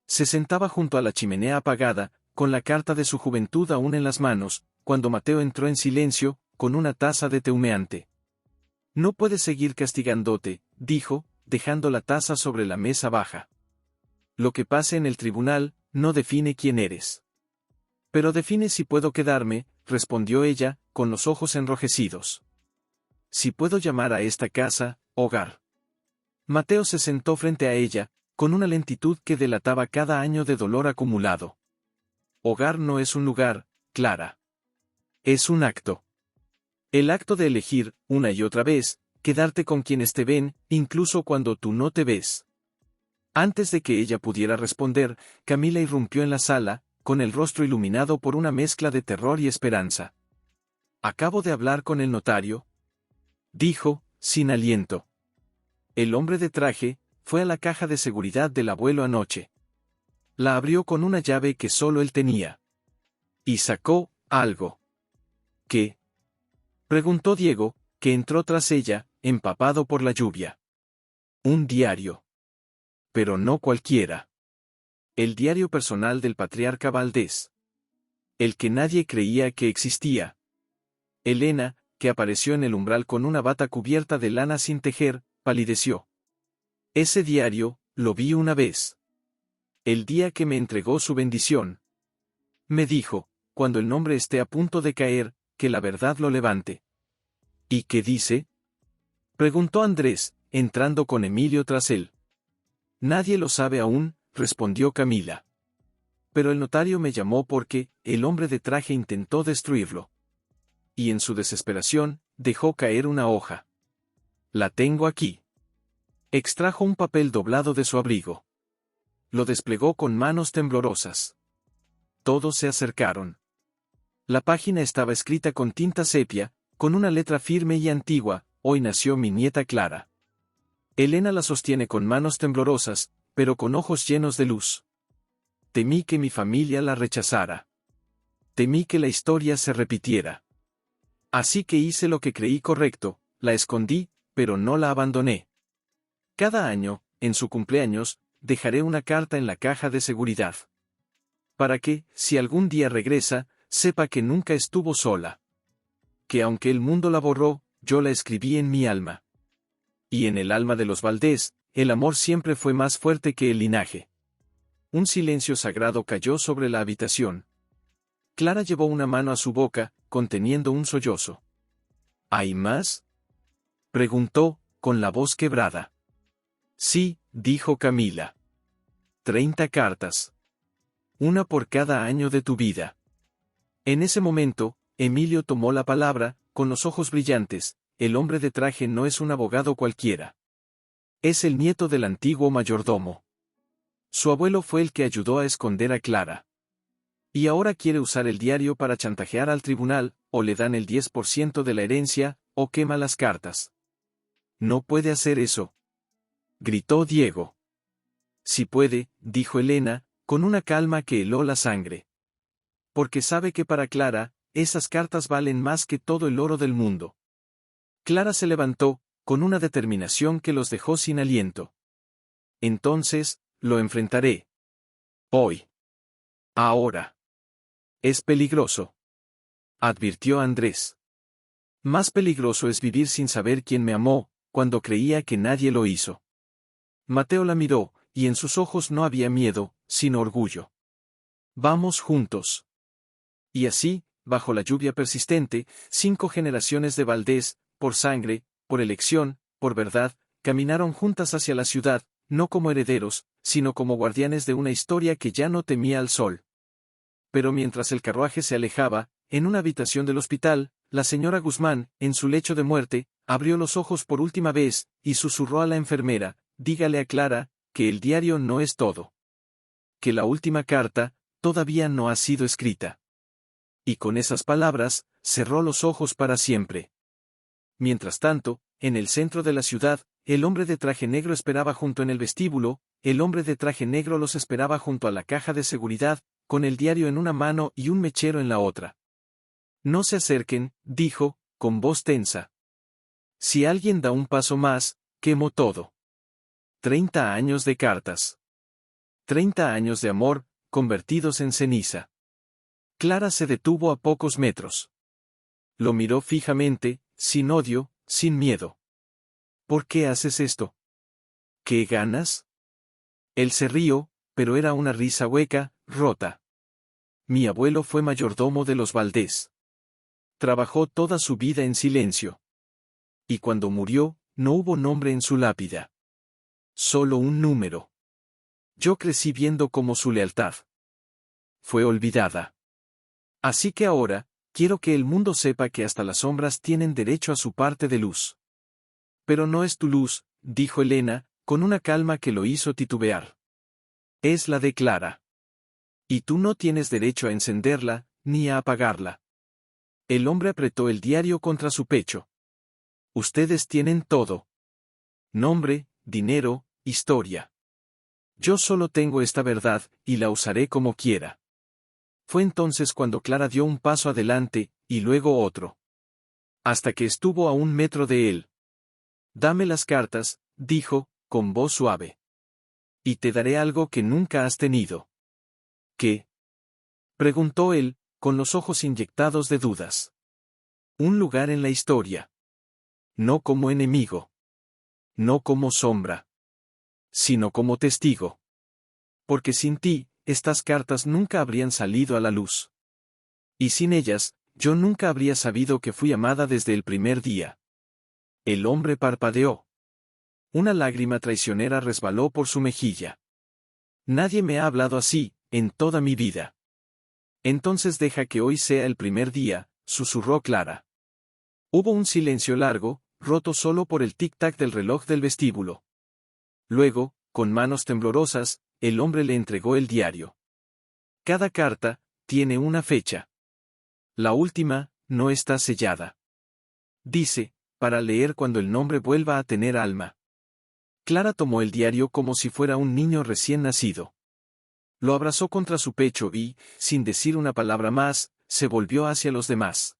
S1: Se sentaba junto a la chimenea apagada, con la carta de su juventud aún en las manos, cuando Mateo entró en silencio, con una taza de té humeante. No puedes seguir castigándote, dijo, dejando la taza sobre la mesa baja. Lo que pase en el tribunal no define quién eres. Pero define si puedo quedarme, respondió ella, con los ojos enrojecidos. Si puedo llamar a esta casa hogar. Mateo se sentó frente a ella, con una lentitud que delataba cada año de dolor acumulado. Hogar no es un lugar, Clara. Es un acto. El acto de elegir, una y otra vez, quedarte con quienes te ven, incluso cuando tú no te ves. Antes de que ella pudiera responder, Camila irrumpió en la sala, con el rostro iluminado por una mezcla de terror y esperanza. Acabo de hablar con el notario, dijo, sin aliento. El hombre de traje fue a la caja de seguridad del abuelo anoche. La abrió con una llave que solo él tenía. Y sacó algo. ¿Qué? Preguntó Diego, que entró tras ella, empapado por la lluvia. Un diario. Pero no cualquiera. El diario personal del patriarca Valdés. El que nadie creía que existía. Elena, que apareció en el umbral con una bata cubierta de lana sin tejer, palideció. Ese diario, lo vi una vez. El día que me entregó su bendición. Me dijo, cuando el nombre esté a punto de caer, que la verdad lo levante. ¿Y qué dice? Preguntó Andrés, entrando con Emilio tras él. Nadie lo sabe aún, respondió Camila. Pero el notario me llamó porque el hombre de traje intentó destruirlo. y en su desesperación, dejó caer una hoja. La tengo aquí. Extrajo un papel doblado de su abrigo. Lo desplegó con manos temblorosas. Todos se acercaron. La página estaba escrita con tinta sepia, con una letra firme y antigua: hoy nació mi nieta Clara. Elena la sostiene con manos temblorosas, pero con ojos llenos de luz. Temí que mi familia la rechazara. Temí que la historia se repitiera. Así que hice lo que creí correcto, la escondí, pero no la abandoné. Cada año, en su cumpleaños, dejaré una carta en la caja de seguridad. Para que, si algún día regresa, sepa que nunca estuvo sola. Que aunque el mundo la borró, yo la escribí en mi alma. Y en el alma de los Valdés, el amor siempre fue más fuerte que el linaje. Un silencio sagrado cayó sobre la habitación. Clara llevó una mano a su boca, conteniendo un sollozo. ¿Hay más?, preguntó, con la voz quebrada. Sí, dijo Camila. 30 cartas. Una por cada año de tu vida. En ese momento, Emilio tomó la palabra, con los ojos brillantes. El hombre de traje no es un abogado cualquiera. Es el nieto del antiguo mayordomo. Su abuelo fue el que ayudó a esconder a Clara. Y ahora quiere usar el diario para chantajear al tribunal, o le dan el 10% de la herencia, o quema las cartas. No puede hacer eso, gritó Diego. Sí puede, dijo Elena, con una calma que heló la sangre. Porque sabe que para Clara, esas cartas valen más que todo el oro del mundo. Clara se levantó, con una determinación que los dejó sin aliento. Entonces, lo enfrentaré. Hoy. Ahora. Es peligroso, advirtió Andrés. Más peligroso es vivir sin saber quién me amó, cuando creía que nadie lo hizo. Mateo la miró, y en sus ojos no había miedo, sino orgullo. Vamos juntos. Y así, bajo la lluvia persistente, 5 generaciones de Valdés, por sangre, por elección, por verdad, caminaron juntas hacia la ciudad, no como herederos, sino como guardianes de una historia que ya no temía al sol. Pero mientras el carruaje se alejaba, en una habitación del hospital, la señora Guzmán, en su lecho de muerte, abrió los ojos por última vez, y susurró a la enfermera: dígale a Clara, que el diario no es todo. Que la última carta, todavía no ha sido escrita. Y con esas palabras, cerró los ojos para siempre. Mientras tanto, en el centro de la ciudad, el hombre de traje negro esperaba junto en el vestíbulo, el hombre de traje negro los esperaba junto a la caja de seguridad, con el diario en una mano y un mechero en la otra. No se acerquen, dijo, con voz tensa. Si alguien da un paso más, quemo todo. 30 años de cartas. 30 años de amor, convertidos en ceniza. Clara se detuvo a pocos metros. Lo miró fijamente, sin odio, sin miedo. ¿Por qué haces esto? ¿Qué ganas? Él se rió, pero era una risa hueca, rota. Mi abuelo fue mayordomo de los Valdés. Trabajó toda su vida en silencio. Y cuando murió, no hubo nombre en su lápida. Solo un número. Yo crecí viendo cómo su lealtad fue olvidada. Así que ahora, quiero que el mundo sepa que hasta las sombras tienen derecho a su parte de luz. Pero no es tu luz, dijo Elena, con una calma que lo hizo titubear. Es la de Clara. Y tú no tienes derecho a encenderla, ni a apagarla. El hombre apretó el diario contra su pecho. Ustedes tienen todo. Nombre, dinero, historia. Yo solo tengo esta verdad, y la usaré como quiera. Fue entonces cuando Clara dio un paso adelante, y luego otro. Hasta que estuvo a 1 metro de él. Dame las cartas, dijo, con voz suave. Y te daré algo que nunca has tenido. ¿Qué?, preguntó él, con los ojos inyectados de dudas. Un lugar en la historia. No como enemigo. No como sombra. Sino como testigo. Porque sin ti, estas cartas nunca habrían salido a la luz. Y sin ellas, yo nunca habría sabido que fui amada desde el primer día. El hombre parpadeó. Una lágrima traicionera resbaló por su mejilla. Nadie me ha hablado así, en toda mi vida. Entonces deja que hoy sea el primer día, susurró Clara. Hubo un silencio largo, roto solo por el tic-tac del reloj del vestíbulo. Luego, con manos temblorosas, el hombre le entregó el diario. Cada carta tiene una fecha. La última no está sellada. Dice, para leer cuando el nombre vuelva a tener alma. Clara tomó el diario como si fuera un niño recién nacido. Lo abrazó contra su pecho y, sin decir una palabra más, se volvió hacia los demás.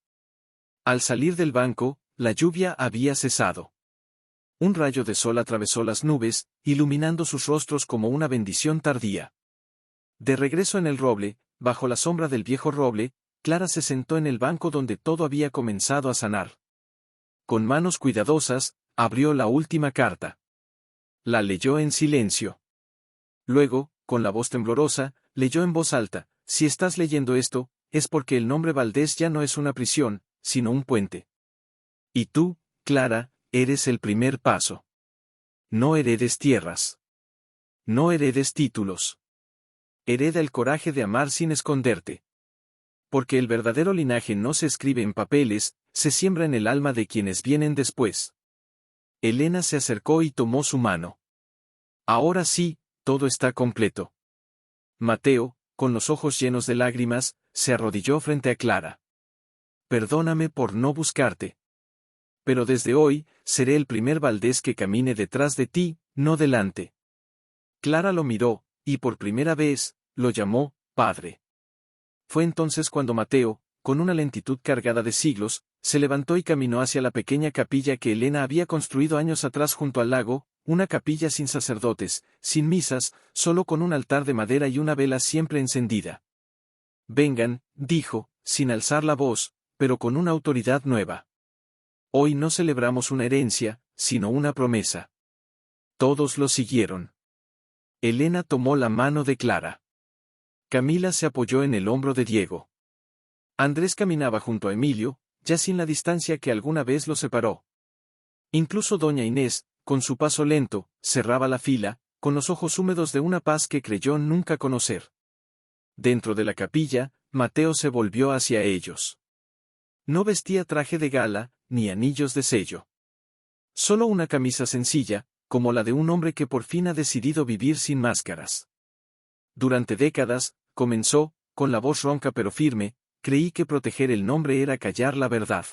S1: Al salir del banco, la lluvia había cesado. Un rayo de sol atravesó las nubes, iluminando sus rostros como una bendición tardía. De regreso en el roble, bajo la sombra del viejo roble, Clara se sentó en el banco donde todo había comenzado a sanar. Con manos cuidadosas, abrió la última carta. La leyó en silencio. Luego, con la voz temblorosa, leyó en voz alta: si estás leyendo esto, es porque el nombre Valdés ya no es una prisión, sino un puente. Y tú, Clara, eres el primer paso. No heredes tierras. No heredes títulos. Hereda el coraje de amar sin esconderte. Porque el verdadero linaje no se escribe en papeles, se siembra en el alma de quienes vienen después. Elena se acercó y tomó su mano. Ahora sí, todo está completo. Mateo, con los ojos llenos de lágrimas, se arrodilló frente a Clara. Perdóname por no buscarte. Pero desde hoy, seré el primer Valdés que camine detrás de ti, no delante. Clara lo miró, y por primera vez, lo llamó padre. Fue entonces cuando Mateo, con una lentitud cargada de siglos, se levantó y caminó hacia la pequeña capilla que Elena había construido años atrás junto al lago, una capilla sin sacerdotes, sin misas, solo con un altar de madera y una vela siempre encendida. Vengan, dijo, sin alzar la voz, pero con una autoridad nueva. Hoy no celebramos una herencia, sino una promesa. Todos lo siguieron. Elena tomó la mano de Clara. Camila se apoyó en el hombro de Diego. Andrés caminaba junto a Emilio, ya sin la distancia que alguna vez lo separó. Incluso doña Inés, con su paso lento, cerraba la fila, con los ojos húmedos de una paz que creyó nunca conocer. Dentro de la capilla, Mateo se volvió hacia ellos. No vestía traje de gala, ni anillos de sello. Solo una camisa sencilla, como la de un hombre que por fin ha decidido vivir sin máscaras. Durante décadas, comenzó, con la voz ronca pero firme, creí que proteger el nombre era callar la verdad.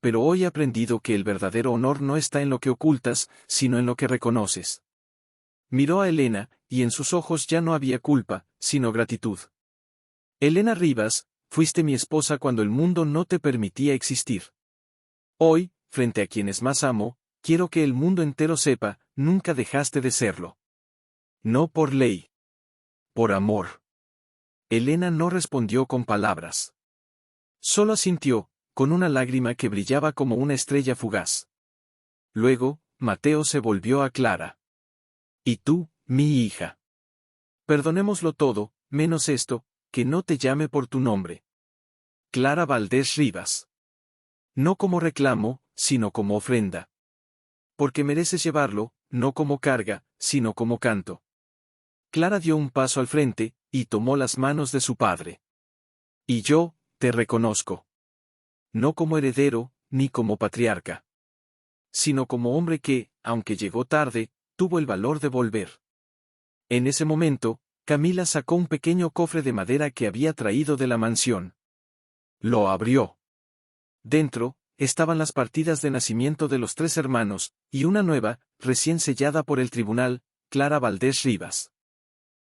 S1: Pero hoy he aprendido que el verdadero honor no está en lo que ocultas, sino en lo que reconoces. Miró a Elena, y en sus ojos ya no había culpa, sino gratitud. Elena Rivas, fuiste mi esposa cuando el mundo no te permitía existir. Hoy, frente a quienes más amo, quiero que el mundo entero sepa, nunca dejaste de serlo. No por ley. Por amor. Elena no respondió con palabras. Solo asintió, con una lágrima que brillaba como una estrella fugaz. Luego, Mateo se volvió a Clara. Y tú, mi hija. Perdonémoslo todo, menos esto, que no te llame por tu nombre. Clara Valdés Rivas. No como reclamo, sino como ofrenda. Porque mereces llevarlo, no como carga, sino como canto. Clara dio un paso al frente, y tomó las manos de su padre. Y yo, te reconozco. No como heredero, ni como patriarca. Sino como hombre que, aunque llegó tarde, tuvo el valor de volver. En ese momento, Camila sacó un pequeño cofre de madera que había traído de la mansión. Lo abrió. Dentro, estaban las partidas de nacimiento de los 3 hermanos, y una nueva, recién sellada por el tribunal, Clara Valdés Rivas.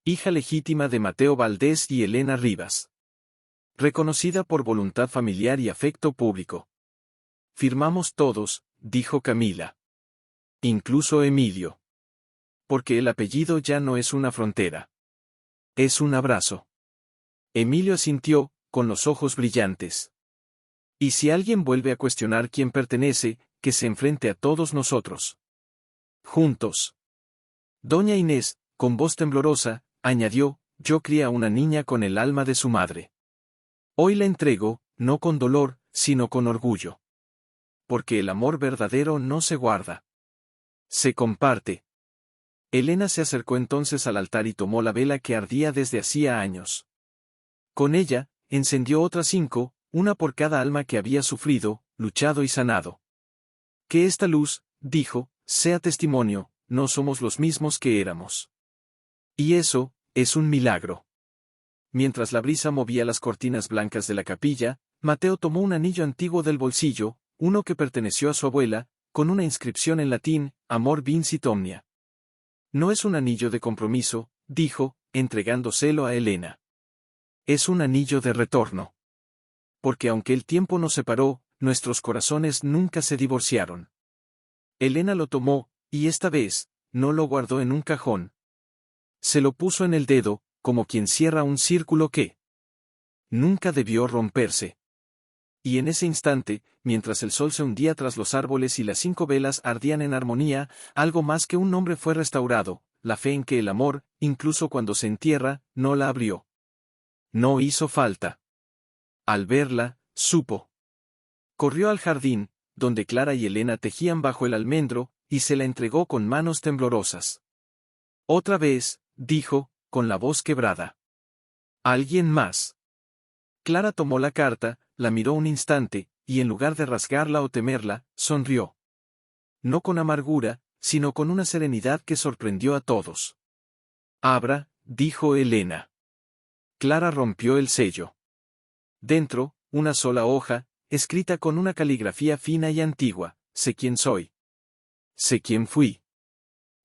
S1: Hija legítima de Mateo Valdés y Elena Rivas. Reconocida por voluntad familiar y afecto público. Firmamos todos, dijo Camila. Incluso Emilio. Porque el apellido ya no es una frontera. Es un abrazo. Emilio asintió, con los ojos brillantes. Y si alguien vuelve a cuestionar quién pertenece, que se enfrente a todos nosotros. Juntos. Doña Inés, con voz temblorosa, añadió: yo crié a una niña con el alma de su madre. Hoy la entrego, no con dolor, sino con orgullo. Porque el amor verdadero no se guarda. Se comparte. Elena se acercó entonces al altar y tomó la vela que ardía desde hacía años. Con ella, encendió otras 5, una por cada alma que había sufrido, luchado y sanado. Que esta luz, dijo, sea testimonio, no somos los mismos que éramos. Y eso, es un milagro. Mientras la brisa movía las cortinas blancas de la capilla, Mateo tomó un anillo antiguo del bolsillo, uno que perteneció a su abuela, con una inscripción en latín, Amor vincit omnia. No es un anillo de compromiso, dijo, entregándoselo a Elena. Es un anillo de retorno. Porque aunque el tiempo nos separó, nuestros corazones nunca se divorciaron. Elena lo tomó, y esta vez, no lo guardó en un cajón. Se lo puso en el dedo, como quien cierra un círculo que nunca debió romperse. Y en ese instante, mientras el sol se hundía tras los árboles y las 5 velas ardían en armonía, algo más que un nombre fue restaurado, la fe en que el amor, incluso cuando se entierra, no la abrió. No hizo falta. Al verla, supo. Corrió al jardín, donde Clara y Elena tejían bajo el almendro, y se la entregó con manos temblorosas. Otra vez, dijo, con la voz quebrada. ¿Alguien más? Clara tomó la carta, la miró un instante, y en lugar de rasgarla o temerla, sonrió. No con amargura, sino con una serenidad que sorprendió a todos. Abra, dijo Elena. Clara rompió el sello. Dentro, una sola hoja, escrita con una caligrafía fina y antigua, sé quién soy. Sé quién fui.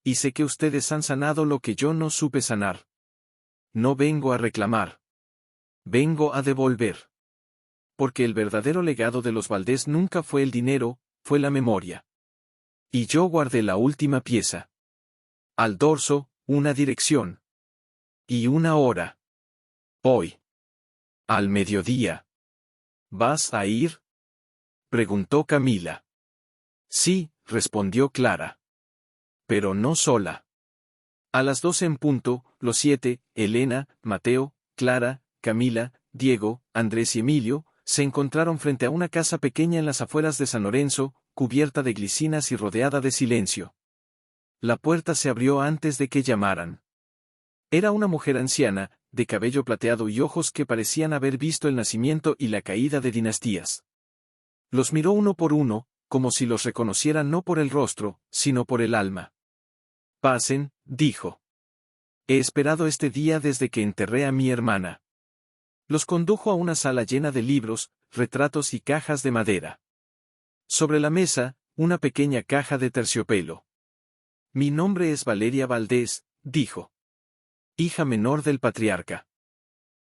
S1: Y sé que ustedes han sanado lo que yo no supe sanar. No vengo a reclamar. Vengo a devolver. Porque el verdadero legado de los Valdés nunca fue el dinero, fue la memoria. Y yo guardé la última pieza. Al dorso, una dirección. Y una hora. Hoy. Al mediodía. ¿Vas a ir? Preguntó Camila. Sí, respondió Clara. Pero no sola. A las 12 en punto, los 7, Elena, Mateo, Clara, Camila, Diego, Andrés y Emilio, se encontraron frente a una casa pequeña en las afueras de San Lorenzo, cubierta de glicinas y rodeada de silencio. La puerta se abrió antes de que llamaran. Era una mujer anciana, de cabello plateado y ojos que parecían haber visto el nacimiento y la caída de dinastías. Los miró uno por uno, como si los reconocieran no por el rostro, sino por el alma. Pasen, dijo. He esperado este día desde que enterré a mi hermana. Los condujo a una sala llena de libros, retratos y cajas de madera. Sobre la mesa, una pequeña caja de terciopelo. Mi nombre es Valeria Valdés, dijo. Hija menor del patriarca.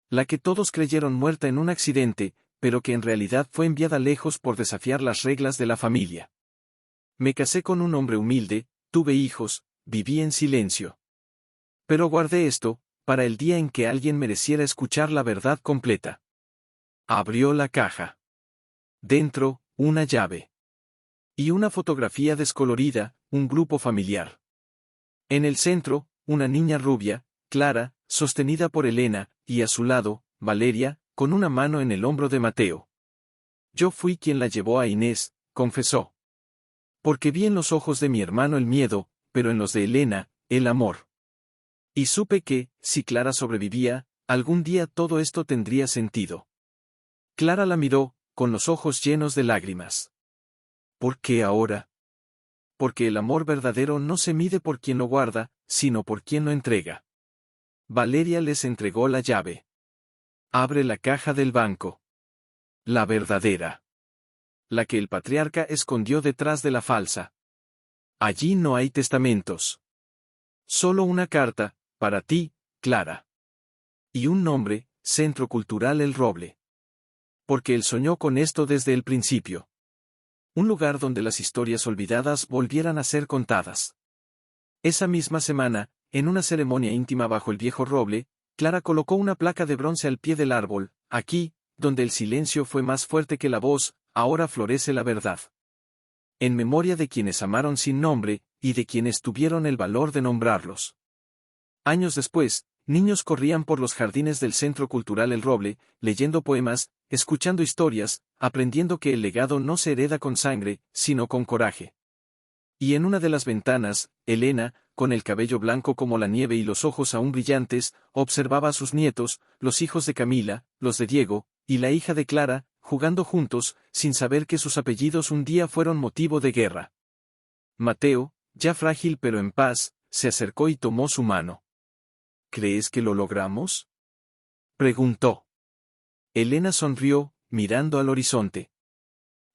S1: La que todos creyeron muerta en un accidente, pero que en realidad fue enviada lejos por desafiar las reglas de la familia. Me casé con un hombre humilde, tuve hijos, viví en silencio. Pero guardé esto, para el día en que alguien mereciera escuchar la verdad completa. Abrió la caja. Dentro, una llave. Y una fotografía descolorida, un grupo familiar. En el centro, una niña rubia, Clara, sostenida por Elena, y a su lado, Valeria, con una mano en el hombro de Mateo. Yo fui quien la llevó a Inés, confesó. Porque vi en los ojos de mi hermano el miedo, pero en los de Elena, el amor. Y supe que, si Clara sobrevivía, algún día todo esto tendría sentido. Clara la miró, con los ojos llenos de lágrimas. ¿Por qué ahora? Porque el amor verdadero no se mide por quien lo guarda, sino por quien lo entrega. Valeria les entregó la llave. Abre la caja del banco. La verdadera. La que el patriarca escondió detrás de la falsa. Allí no hay testamentos. Solo una carta, para ti, Clara. Y un nombre, Centro Cultural El Roble. Porque él soñó con esto desde el principio. Un lugar donde las historias olvidadas volvieran a ser contadas. Esa misma semana, en una ceremonia íntima bajo el viejo roble, Clara colocó una placa de bronce al pie del árbol. Aquí, donde el silencio fue más fuerte que la voz, ahora florece la verdad. En memoria de quienes amaron sin nombre, y de quienes tuvieron el valor de nombrarlos. Años después, niños corrían por los jardines del Centro Cultural El Roble, leyendo poemas, escuchando historias, aprendiendo que el legado no se hereda con sangre, sino con coraje. Y en una de las ventanas, Elena, con el cabello blanco como la nieve y los ojos aún brillantes, observaba a sus nietos, los hijos de Camila, los de Diego, y la hija de Clara, jugando juntos, sin saber que sus apellidos un día fueron motivo de guerra. Mateo, ya frágil pero en paz, se acercó y tomó su mano. ¿Crees que lo logramos?, preguntó. Elena sonrió, mirando al horizonte.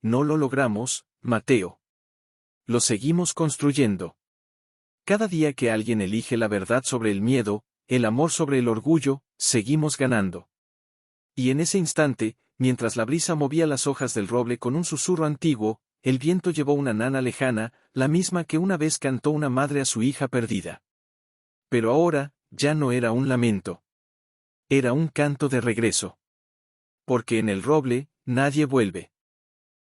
S1: No lo logramos, Mateo. Lo seguimos construyendo. Cada día que alguien elige la verdad sobre el miedo, el amor sobre el orgullo, seguimos ganando. Y en ese instante, mientras la brisa movía las hojas del roble con un susurro antiguo, el viento llevó una nana lejana, la misma que una vez cantó una madre a su hija perdida. Pero ahora, ya no era un lamento. Era un canto de regreso. Porque en el roble, nadie vuelve.